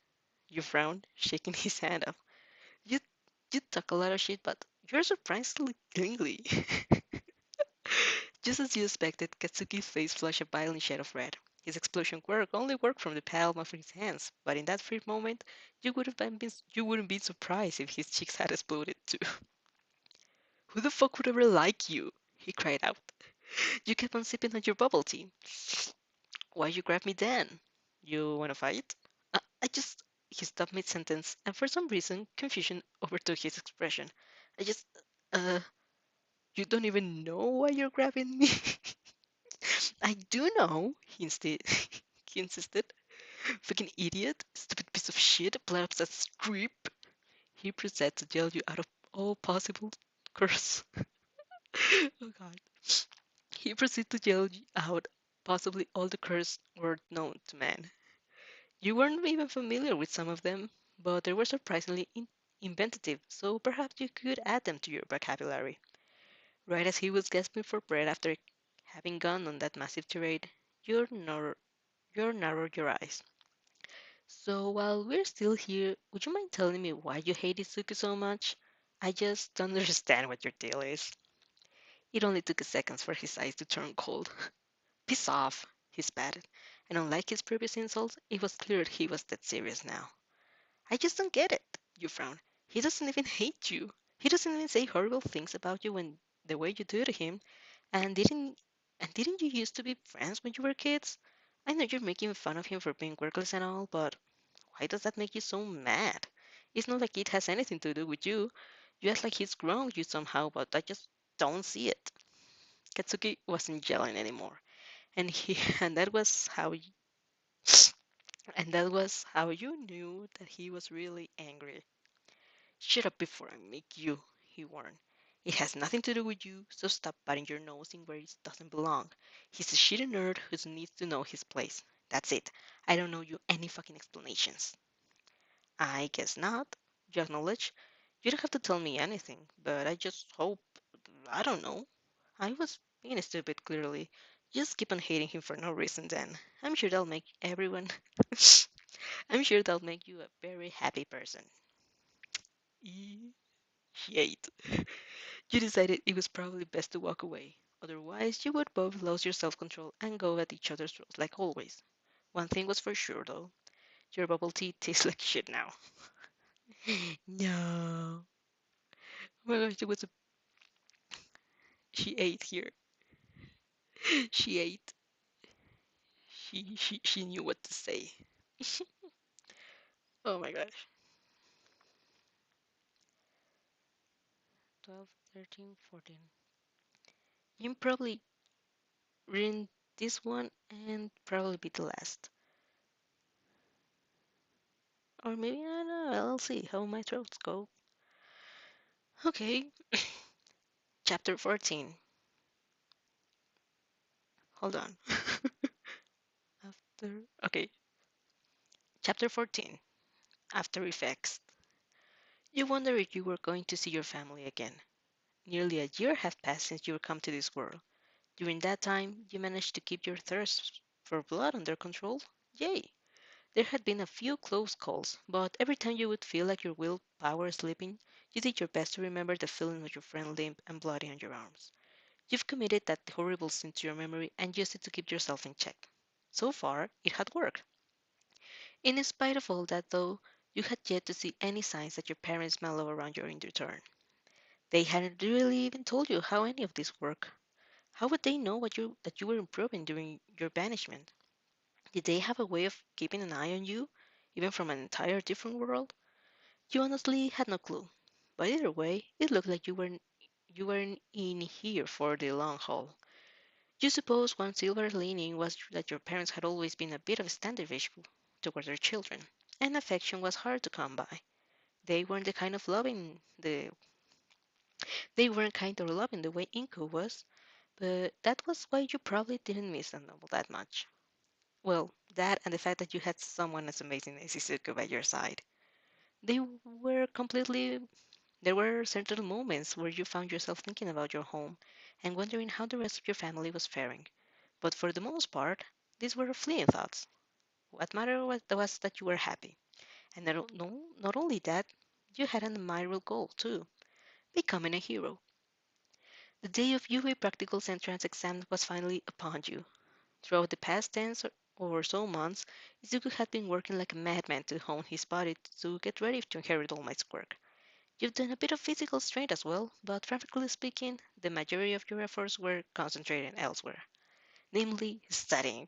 You frowned, shaking his hand off. You, you talk a lot of shit, but you're surprisingly clingy. Just as you expected, Katsuki's face flushed a violent shade of red. His explosion quirk only worked from the palm of his hands, but in that brief moment, you wouldn't be surprised if his cheeks had exploded too. Who the fuck would ever like you? He cried out. You kept on sipping on your bubble tea. Why you grab me then? You wanna fight? I just. He stopped mid sentence, and for some reason, confusion overtook his expression. I just. Uh, you don't even know why you're grabbing me? I do know, he insisted. Fucking idiot, stupid piece of shit, blood obsessed creep. He proceeded to yell you out of all possible curse. Oh god. He proceeded to yell you out possibly all the curse word known to man. You weren't even familiar with some of them, but they were surprisingly inventive, so perhaps you could add them to your vocabulary. Right as he was gasping for breath after having gone on that massive tirade, you narrowed your eyes. So while we're still here, would you mind telling me why you hate Izuku so much? I just don't understand what your deal is. It only took a second for his eyes to turn cold. Piss off, he spat, and unlike his previous insults, it was clear he was dead serious now. I just don't get it, you frowned. He doesn't even hate you. He doesn't even say horrible things about you when the way you do to him. And didn't you used to be friends when you were kids? I know you're making fun of him for being worthless and all, but why does that make you so mad? It's not like it has anything to do with you. You act like he's grown you somehow, but I just don't see it. Katsuki wasn't yelling anymore, and he and that was how and that was how you knew that he was really angry. Shut up before I make you, he warned. It has nothing to do with you, so stop putting your nose in where it doesn't belong. He's a shitty nerd who needs to know his place. That's it. I don't owe you any fucking explanations. I guess not, you acknowledge. You don't have to tell me anything, but I just hope. I don't know. I was being stupid, clearly. Just keep on hating him for no reason then. I'm sure that'll make everyone. I'm sure that'll make you a very happy person. E- She ate. You decided it was probably best to walk away. Otherwise, you would both lose your self control and go at each other's throats like always. One thing was for sure, though. Your bubble tea tastes like shit now. No. Oh my gosh, it was a. She ate here. She ate. She knew what to say. Oh my gosh. 12, 13, 14. You probably reading this one and probably be the last. Or maybe, I don't know, I'll see how my throats go. Okay, chapter 14. Hold on. After. Okay, chapter 14. After Effects. You wonder if you were going to see your family again. Nearly a year had passed since you come to this world. During that time, you managed to keep your thirst for blood under control? Yay! There had been a few close calls, but every time you would feel like your willpower slipping, you did your best to remember the feeling of your friend limp and bloody on your arms. You've committed that horrible scene to your memory and used it to keep yourself in check. So far, it had worked. In spite of all that, though, you had yet to see any signs that your parents mellow around your return. They hadn't really even told you how any of this worked. How would they know that you were improving during your banishment? Did they have a way of keeping an eye on you, even from an entire different world? You honestly had no clue. But either way, it looked like you weren't in here for the long haul. You suppose one silver lining was that your parents had always been a bit of a standoffish toward their children, and affection was hard to come by. They weren't the kind of loving the they weren't kind or loving the way Inko was, but that was why you probably didn't miss them all that much. Well, that and the fact that you had someone as amazing as Izuku by your side. They were completely There were certain moments where you found yourself thinking about your home and wondering how the rest of your family was faring. But for the most part, these were fleeting thoughts. What mattered was that you were happy. And not only that, you had an admirable goal, too, becoming a hero. The day of UA Practicals entrance exam was finally upon you. Throughout the past 10 or so months, Izuku had been working like a madman to hone his body to get ready to inherit All Might's quirk. You've done a bit of physical strength as well, but practically speaking, the majority of your efforts were concentrated elsewhere, namely studying.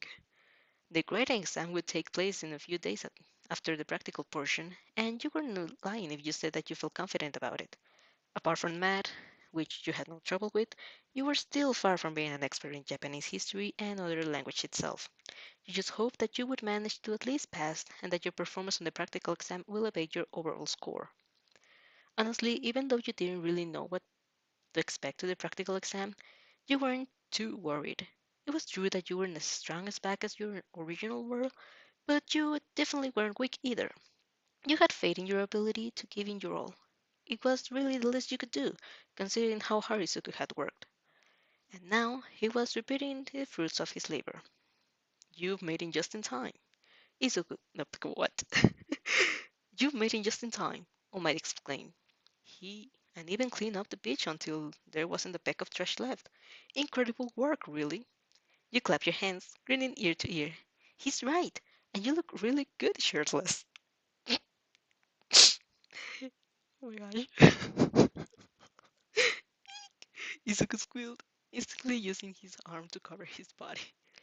The grading exam would take place in a few days after the practical portion, and you weren't lying if you said that you felt confident about it. Apart from math, which you had no trouble with, you were still far from being an expert in Japanese history and other language itself. You just hoped that you would manage to at least pass and that your performance on the practical exam will elevate your overall score. Honestly, even though you didn't really know what to expect to the practical exam, you weren't too worried. It was true that you weren't as strong as back as your original were, but you definitely weren't weak either. You had faith in your ability to give in your all. It was really the least you could do, considering how hard Izuku had worked. And now he was reaping the fruits of his labor. You've made it just in time. Izuku, no, what? You've made it just in time, All Might exclaimed. He and even cleaned up the beach until there wasn't a peck of trash left. Incredible work, really. You clap your hands, grinning ear to ear. He's right, and you look really good shirtless. Oh my gosh. Izuku squealed, instantly using his arm to cover his body.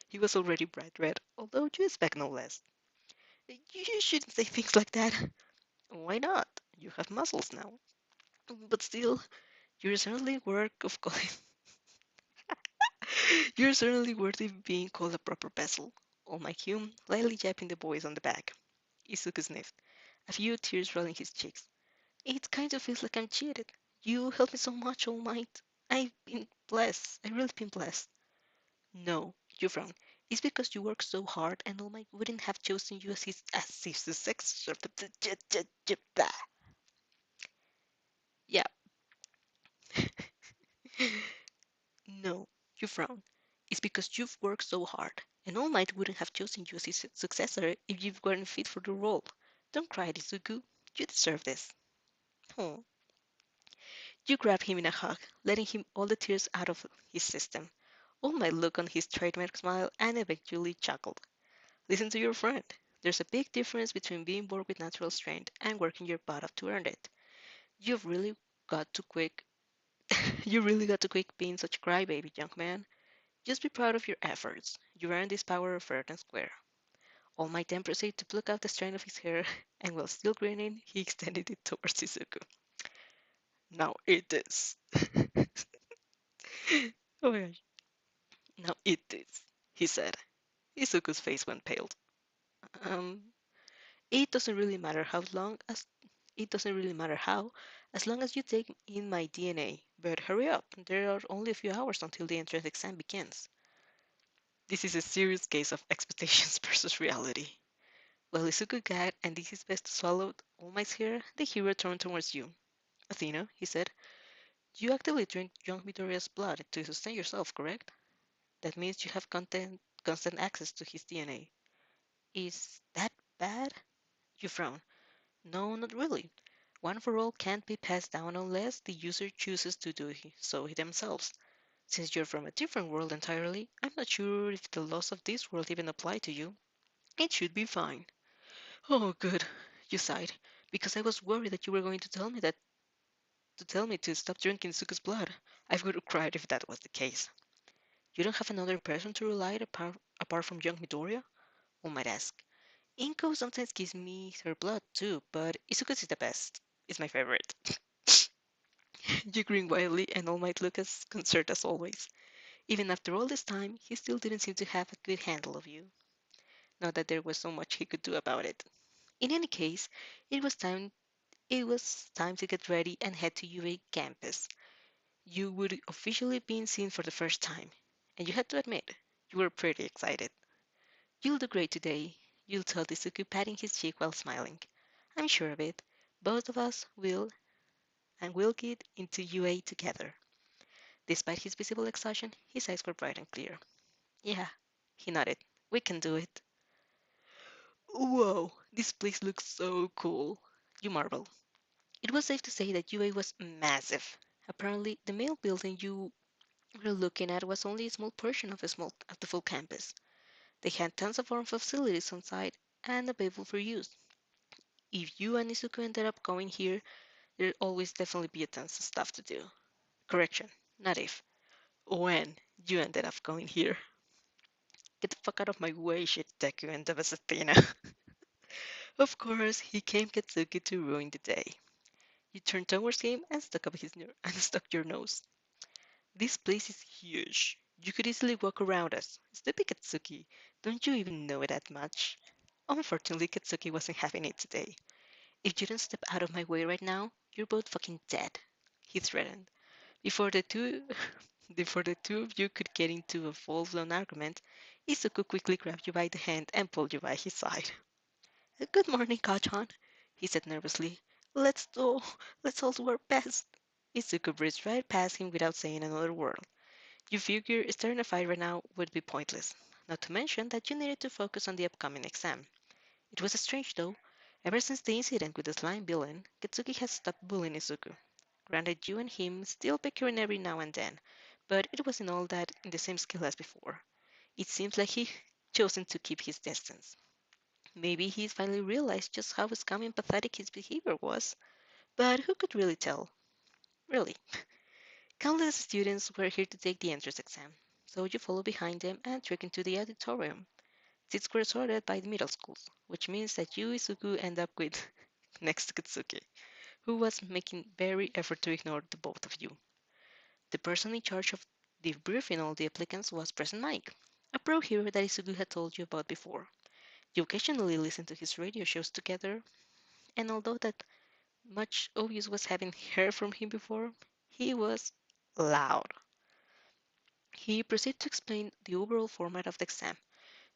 He was already bright red, although you expect no less. You shouldn't say things like that. Why not? You have muscles now. But still, you're certainly work of calling. You're certainly worthy of being called a proper vessel. All my Hume, lightly jabbing the boys on the back. Izuku sniffed, a few tears rolling his cheeks. It kind of feels like I'm cheated. You helped me so much, All Might. I've been blessed. I've really been blessed. No, you're wrong. It's because you work so hard and All Might wouldn't have chosen you as his successor. Yeah. No, you're wrong. It's because you've worked so hard, and All Might wouldn't have chosen you as his successor if you weren't fit for the role. Don't cry, Izuku. You deserve this. Oh. You grab him in a hug, letting him all the tears out of his system. All Might look on his trademark smile and eventually chuckled. Listen to your friend. There's a big difference between being born with natural strength and working your butt off to earn it. You've really got to quit. You really got to quit being such a crybaby, young man. Just be proud of your efforts. You earned this power fair and square. All Might then proceeded to pluck out the strand of his hair, and while still grinning, he extended it towards Shizuku. Now eat this. Oh my gosh. Now eat this, he said. Izuku's face went pale. Um, it doesn't really matter how long as it doesn't really matter how, as long as you take in my DNA. But hurry up, there are only a few hours until the entrance exam begins. This is a serious case of expectations versus reality. While Izuku gagged and did his best to swallow All Might's hair, the hero turned towards you. Athena, he said, you actively drink young Midoriya's blood to sustain yourself, correct? That means you have constant access to his DNA. Is that bad? You frown. No, not really. One for all can't be passed down unless the user chooses to do so themselves. Since you're from a different world entirely, I'm not sure if the laws of this world even apply to you. It should be fine. Oh, good, you sighed, because I was worried that you were going to tell me to stop drinking Suku's blood. I would have cried if that was the case. You don't have another person to rely on apart from young Midoriya? One might ask. Inko sometimes gives me her blood too, but Izuku's is the best. It's my favorite. You grin wildly, and All Might look as concerned as always. Even after all this time, he still didn't seem to have a good handle of you. Not that there was so much he could do about it. In any case, it was time it was time to get ready and head to UA campus. You would officially be seen for the first time, and you had to admit, you were pretty excited. You'll do great today, you'll tell Isuku, patting his cheek while smiling. I'm sure of it. Both of us will, and we'll get into UA together. Despite his visible exhaustion, his eyes were bright and clear. Yeah, he nodded. We can do it. Whoa, this place looks so cool. You marveled. It was safe to say that UA was massive. Apparently, the main building you were looking at was only a small portion of the full campus. They had tons of foreign facilities on site and available for use. If you and Izuku ended up going here, there'd always definitely be a tons of stuff to do. Correction, not if. When you ended up going here. Get the fuck out of my way, shit Deku and Devastatina. Of course, he came Katsuki to ruin the day. You turned towards him and stuck your nose. This place is huge. You could easily walk around us. Stupid Katsuki, don't you even know it that much? Unfortunately, Katsuki wasn't having it today. If you don't step out of my way right now, you're both fucking dead, he threatened. Before the two before the two of you could get into a full-blown argument, Izuku quickly grabbed you by the hand and pulled you by his side. Good morning, Kachan, he said nervously. Let's all do our best. Izuku breezed right past him without saying another word. You figure starting a fight right now would be pointless, not to mention that you needed to focus on the upcoming exam. It was strange though. Ever since the incident with the slime villain, Katsuki has stopped bullying Izuku. Granted, you and him still bickering every now and then, but it wasn't all that in the same scale as before. It seems like he chosen to keep his distance. Maybe he's finally realized just how scummy and pathetic his behavior was, but who could really tell? Really. Countless students were here to take the entrance exam, so you follow behind them and trek into the auditorium. Seats were sorted by the middle schools, which means that you, Izuku, end up with next to Katsuki, who was making very effort to ignore the both of you. The person in charge of debriefing all the applicants was Present Mike, a pro hero that Izuku had told you about before. You occasionally listened to his radio shows together, and although that much obvious was having heard from him before, he was loud. He proceeded to explain the overall format of the exam,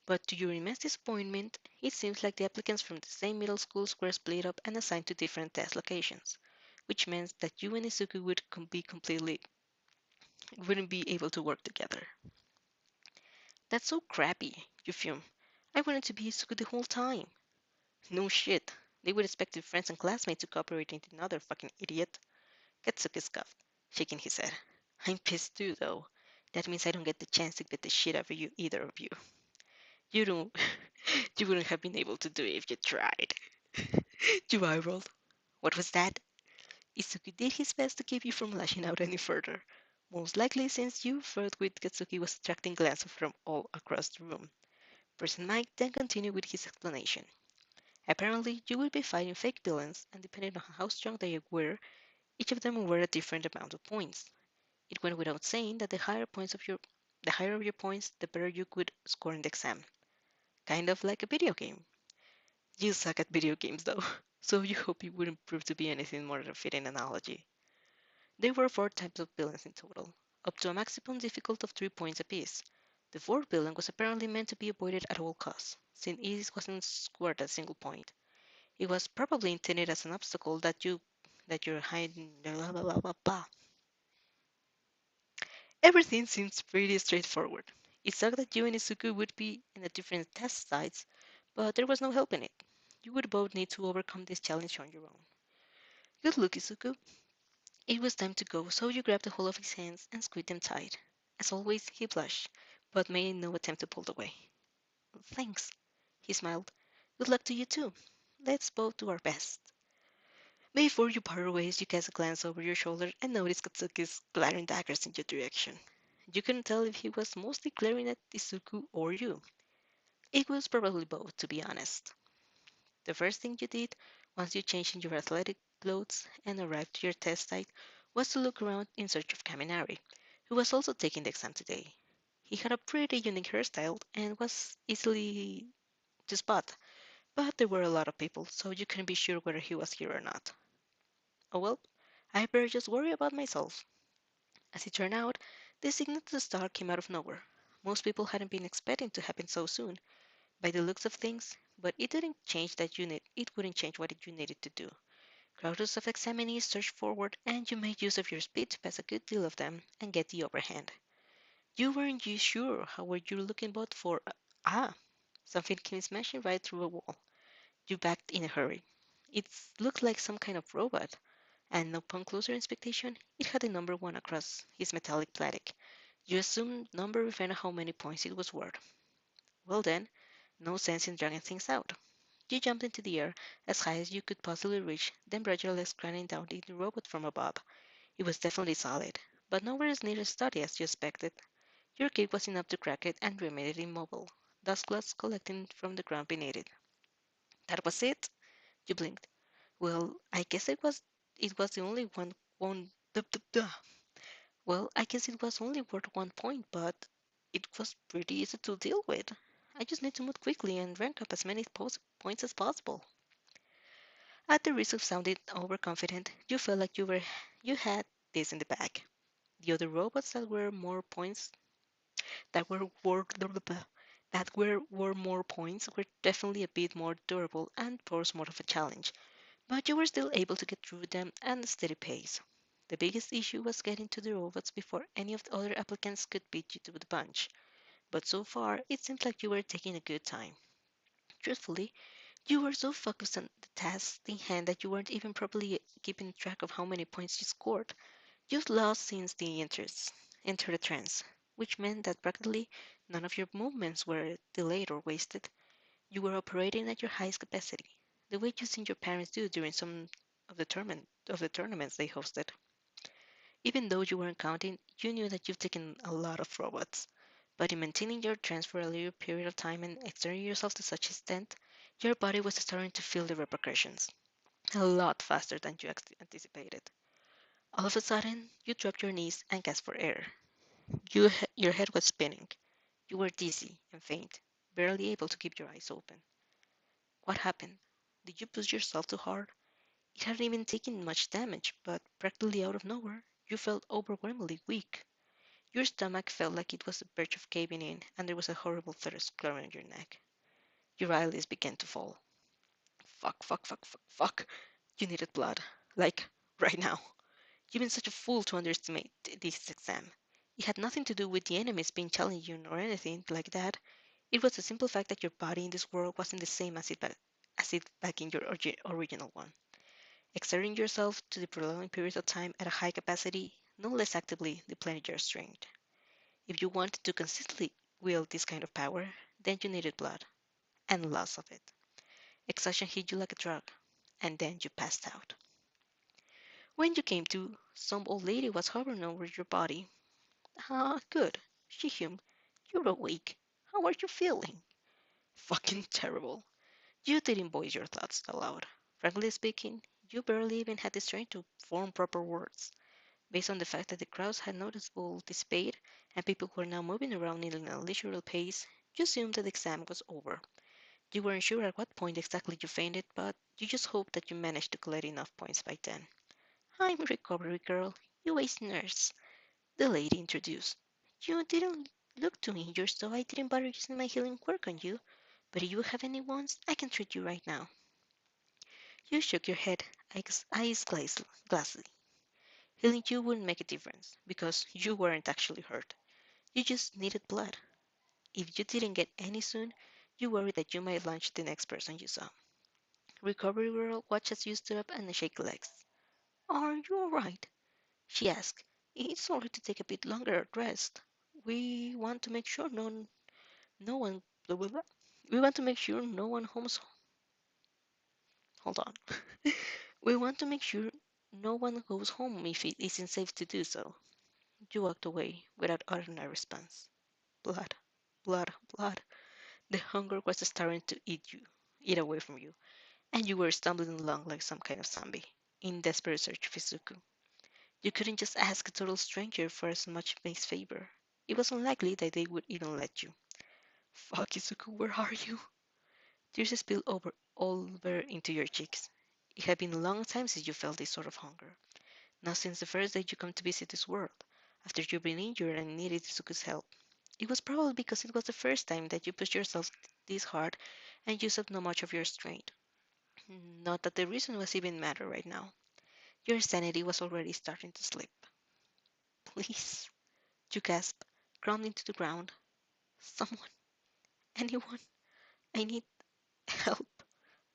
but to your immense disappointment, it seems like the applicants from the same middle schools were split up and assigned to different test locations, which means that you and Izuku wouldn't be able to work together. That's so crappy, you fume. I wanted to be Izuku the whole time. No shit. They would expect their friends and classmates to cooperate with another fucking idiot. Katsuki scoffed, shaking his head. I'm pissed too, though. That means I don't get the chance to beat the shit out of you, either of you. You don't. You wouldn't have been able to do it if you tried. You eye-rolled. What was that? Izuki did his best to keep you from lashing out any further. Most likely since you felt with Katsuki was attracting glances from all across the room. Person Mike then continued with his explanation. Apparently, you will be fighting fake villains, and depending on how strong they were, each of them were a different amount of points. It went without saying that the higher your points, the better you could score in the exam. Kind of like a video game. You suck at video games though, so you hope it wouldn't prove to be anything more than a fitting analogy. There were 4 types of villains in total, up to a maximum difficult of 3 points apiece. The fourth villain was apparently meant to be avoided at all costs, since it wasn't scored a single point. It was probably intended as an obstacle that you're hiding. Blah, blah, blah, blah, blah. Everything seems pretty straightforward. It sucked that you and Izuku would be in a different test sites, but there was no helping it. You would both need to overcome this challenge on your own. Good luck, Izuku. It was time to go, so you grabbed a hold of his hands and squeezed them tight. As always, he blushed, but made no attempt to pull away. Thanks, he smiled. Good luck to you too. Let's both do our best. Before you parted ways, you cast a glance over your shoulder and noticed Katsuki's glaring daggers in your direction. You couldn't tell if he was mostly glaring at Izuku or you. It was probably both, to be honest. The first thing you did, once you changed into your athletic clothes and arrived to your test site, was to look around in search of Kaminari, who was also taking the exam today. He had a pretty unique hairstyle and was easily to spot, but there were a lot of people, so you couldn't be sure whether he was here or not. Oh well, I better just worry about myself. As it turned out, the signal to the star came out of nowhere. Most people hadn't been expecting to happen so soon, by the looks of things, but it wouldn't change what you needed to do. Crowds of examinees surged forward, and you made use of your speed to pass a good deal of them and get the upper hand. You weren't sure how were you looking but for something came smashing right through a wall. You backed in a hurry. It looked like some kind of robot, and upon closer inspection, it had a number 1 across his metallic platic. You assumed number referred how many points it was worth. Well then, no sense in dragging things out. You jumped into the air as high as you could possibly reach, then brought your legs grinding down the robot from above. It was definitely solid, but nowhere as near as sturdy as you expected. Your kick was enough to crack it and remain it immobile, dust clouds collecting from the ground beneath it. That was it? You blinked. Well, I guess it was the only one well, I guess it was only worth 1 point, but it was pretty easy to deal with. I just need to move quickly and rank up as many points as possible. At the risk of sounding overconfident, you felt like you had this in the bag. The other robots that were worth that were more points were definitely a bit more durable and posed more of a challenge, but you were still able to get through them at a steady pace. The biggest issue was getting to the robots before any of the other applicants could beat you to the punch, but so far it seemed like you were taking a good time. Truthfully, you were so focused on the task in hand that you weren't even properly keeping track of how many points you scored. You'd lost since the entered a trance, which meant that practically none of your movements were delayed or wasted. You were operating at your highest capacity, the way you've seen your parents do during some of the tournaments they hosted. Even though you weren't counting, you knew that you've taken a lot of robots. But in maintaining your trance for a little period of time and exerting yourself to such extent, your body was starting to feel the repercussions a lot faster than you anticipated. All of a sudden, you dropped your knees and gasped for air. Your head was spinning. You were dizzy and faint, barely able to keep your eyes open. What happened? Did you push yourself too hard? It hadn't even taken much damage, but practically out of nowhere, you felt overwhelmingly weak. Your stomach felt like it was on the verge of caving in, and there was a horrible thirst covering your neck. Your eyelids began to fall. Fuck, fuck, fuck, fuck, fuck. You needed blood. Like, right now. You've been such a fool to underestimate this exam. It had nothing to do with the enemies being challenging or anything like that. It was the simple fact that your body in this world wasn't the same as it back in your original one. Exerting yourself to the prolonged periods of time at a high capacity no less actively depleted your strength. If you wanted to consistently wield this kind of power, then you needed blood, and lots of it. Exhaustion hit you like a drug, and then you passed out. When you came to, some old lady was hovering over your body. Ah, good, she hummed. You're awake. How are you feeling? Fucking terrible. You didn't voice your thoughts aloud. Frankly speaking, you barely even had the strength to form proper words. Based on the fact that the crowds had noticeably dissipated and people were now moving around in a leisurely pace, you assumed that the exam was over. You weren't sure at what point exactly you fainted, but you just hoped that you managed to collect enough points by then. I'm a recovery girl, UA's nurse, the lady introduced. You didn't look too injured, so I didn't bother using my healing quirk on you. But if you have any wounds, I can treat you right now. You shook your head, eyes glassy. Healing you wouldn't make a difference, because you weren't actually hurt. You just needed blood. If you didn't get any soon, you worried that you might launch the next person you saw. Recovery girl watched as you stood up and shake legs. Are you alright? She asked. It's alright to take a bit longer at rest. We want to make sure no one blah, blah, blah. We want to make sure no one homes hold on. We want to make sure no one goes home if it isn't safe to do so. You walked away without uttering a response. Blood, blood, blood. The hunger was starting to eat away from you, and you were stumbling along like some kind of zombie, in desperate search of Izuku. You couldn't just ask a total stranger for as much base favor. It was unlikely that they would even let you. Fuck, Izuku, where are you? Tears spilled over into your cheeks. It had been a long time since you felt this sort of hunger. Not since the first day you come to visit this world, after you've been injured and needed Izuku's help. It was probably because it was the first time that you pushed yourself this hard and used up no much of your strength. Not that the reason was even matter right now. Your sanity was already starting to slip. Please, you gasped, crumbling to the ground. Someone, anyone, I need help.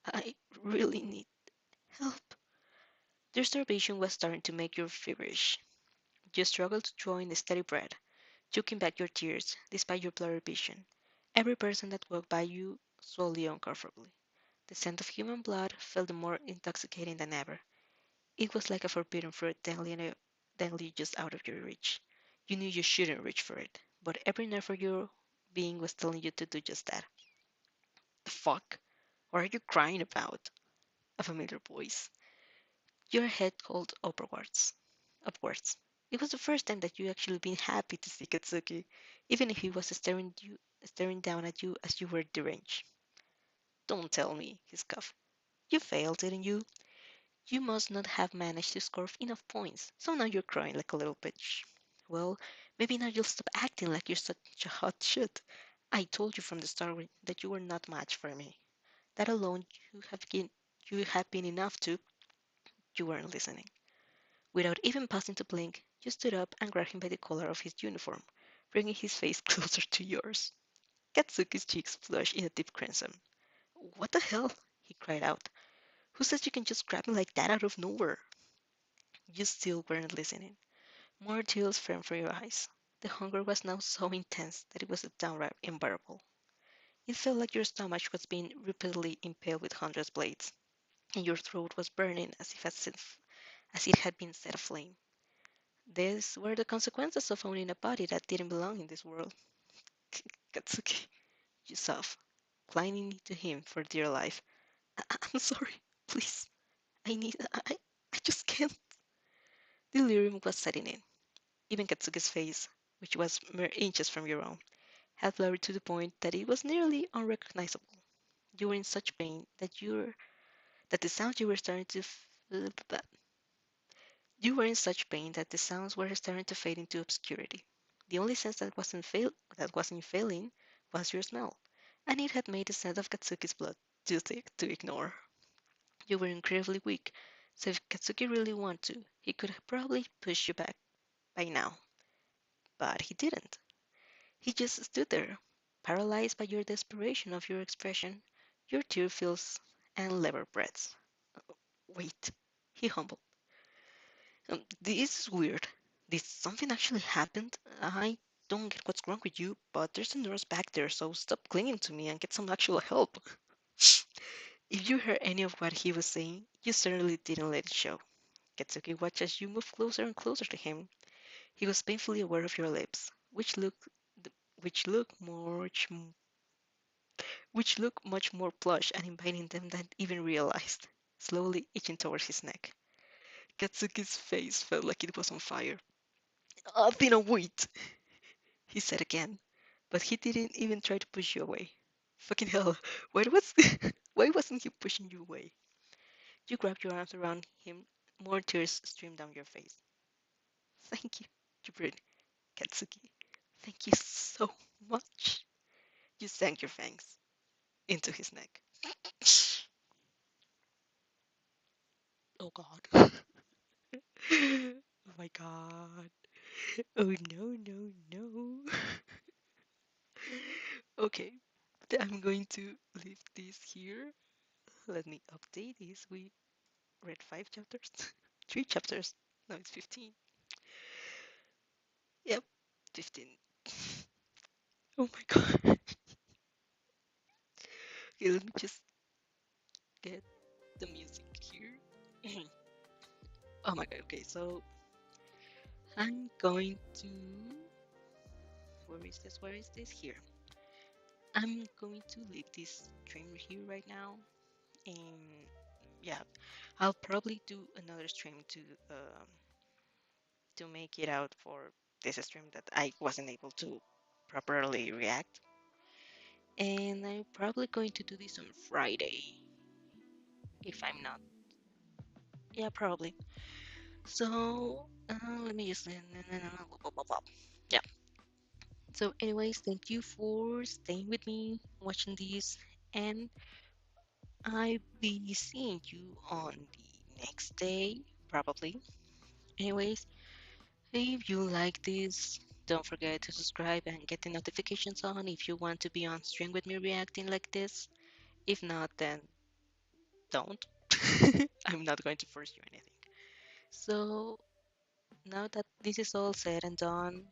I really need help. The starvation was starting to make you feverish. You struggled to draw in a steady breath, choking back your tears despite your blurry vision. Every person that walked by you swallowed uncomfortably. The scent of human blood felt more intoxicating than ever. It was like a forbidden fruit dangling just out of your reach. You knew you shouldn't reach for it, but every nerve of your being was telling you to do just that. The fuck? What are you crying about? A familiar voice. Your head rolled upwards. Upwards. It was the first time that you actually been happy to see Katsuki, even if he was staring down at you as you were deranged. Don't tell me, he scoffed. You failed, didn't you? You must not have managed to score enough points, so now you're crying like a little bitch. Well, maybe now you'll stop acting like you're such a hot shit. I told you from the start that you were not matched for me. That alone you have been enough to. You weren't listening. Without even pausing to blink, you stood up and grabbed him by the collar of his uniform, bringing his face closer to yours. Katsuki's cheeks flushed in a deep crimson. What the hell? He cried out. Who says you can just grab me like that out of nowhere? You still weren't listening. More tears fell from your eyes. The hunger was now so intense that it was downright unbearable. It felt like your stomach was being repeatedly impaled with hundreds of blades, and your throat was burning as it had been set aflame. These were the consequences of owning a body that didn't belong in this world. Katsuki, you sobbed, clinging to him for dear life. I'm sorry, please. I just can't. Delirium was setting in. Even Katsuki's face, which was mere inches from your own, had blurred to the point that it was nearly unrecognizable. You were in such pain that the sounds you were starting to you were in such pain that the sounds were starting to fade into obscurity. The only sense that wasn't failing was your smell, and it had made the scent of Katsuki's blood too thick to ignore. You were incredibly weak, so if Katsuki really wanted to, he could have probably pushed you back by now. But he didn't. He just stood there, paralyzed by your desperation of your expression, your tear fills and lever breaths. Wait, he humbled. This is weird. Did something actually happen? I don't get what's wrong with you, but there's a nurse back there, so stop clinging to me and get some actual help. If you heard any of what he was saying, you certainly didn't let it show. Katsuki watched as you moved closer and closer to him. He was painfully aware of your lips, which looked much more plush and inviting them than even realized, slowly itching towards his neck. Katsuki's face felt like it was on fire. Athena, wait, he said again, but he didn't even try to push you away. Fucking hell, why wasn't he pushing you away? You grabbed your arms around him, more tears streamed down your face. Thank you, you breathed. Katsuki, thank you so much. You sank your fangs into his neck. Oh god. Oh my god. Oh no, no, no. Okay, I'm going to leave this here. Let me update this. We read 5 chapters, 3 chapters. Now it's 15. Yep, 15. Oh my god. Okay, let me just get the music here. Oh my god, okay, so I'm going to. Where is this? Where is this? Here. I'm going to leave this stream here right now. And yeah, I'll probably do another stream to make it out for this stream that I wasn't able to properly react. And I'm probably going to do this on Friday if I'm not. Yeah, probably. So let me just. Yeah. So, anyways, thank you for staying with me, watching this, and I'll be seeing you on the next day, probably. Anyways, if you like this, don't forget to subscribe and get the notifications on if you want to be on stream with me reacting like this. If not, then don't. I'm not going to force you anything. So, now that this is all said and done,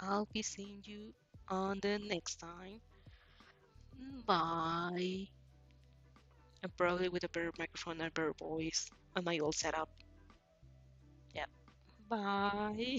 I'll be seeing you on the next time. Bye. And probably with a better microphone and better voice on my old setup. Yeah. Bye.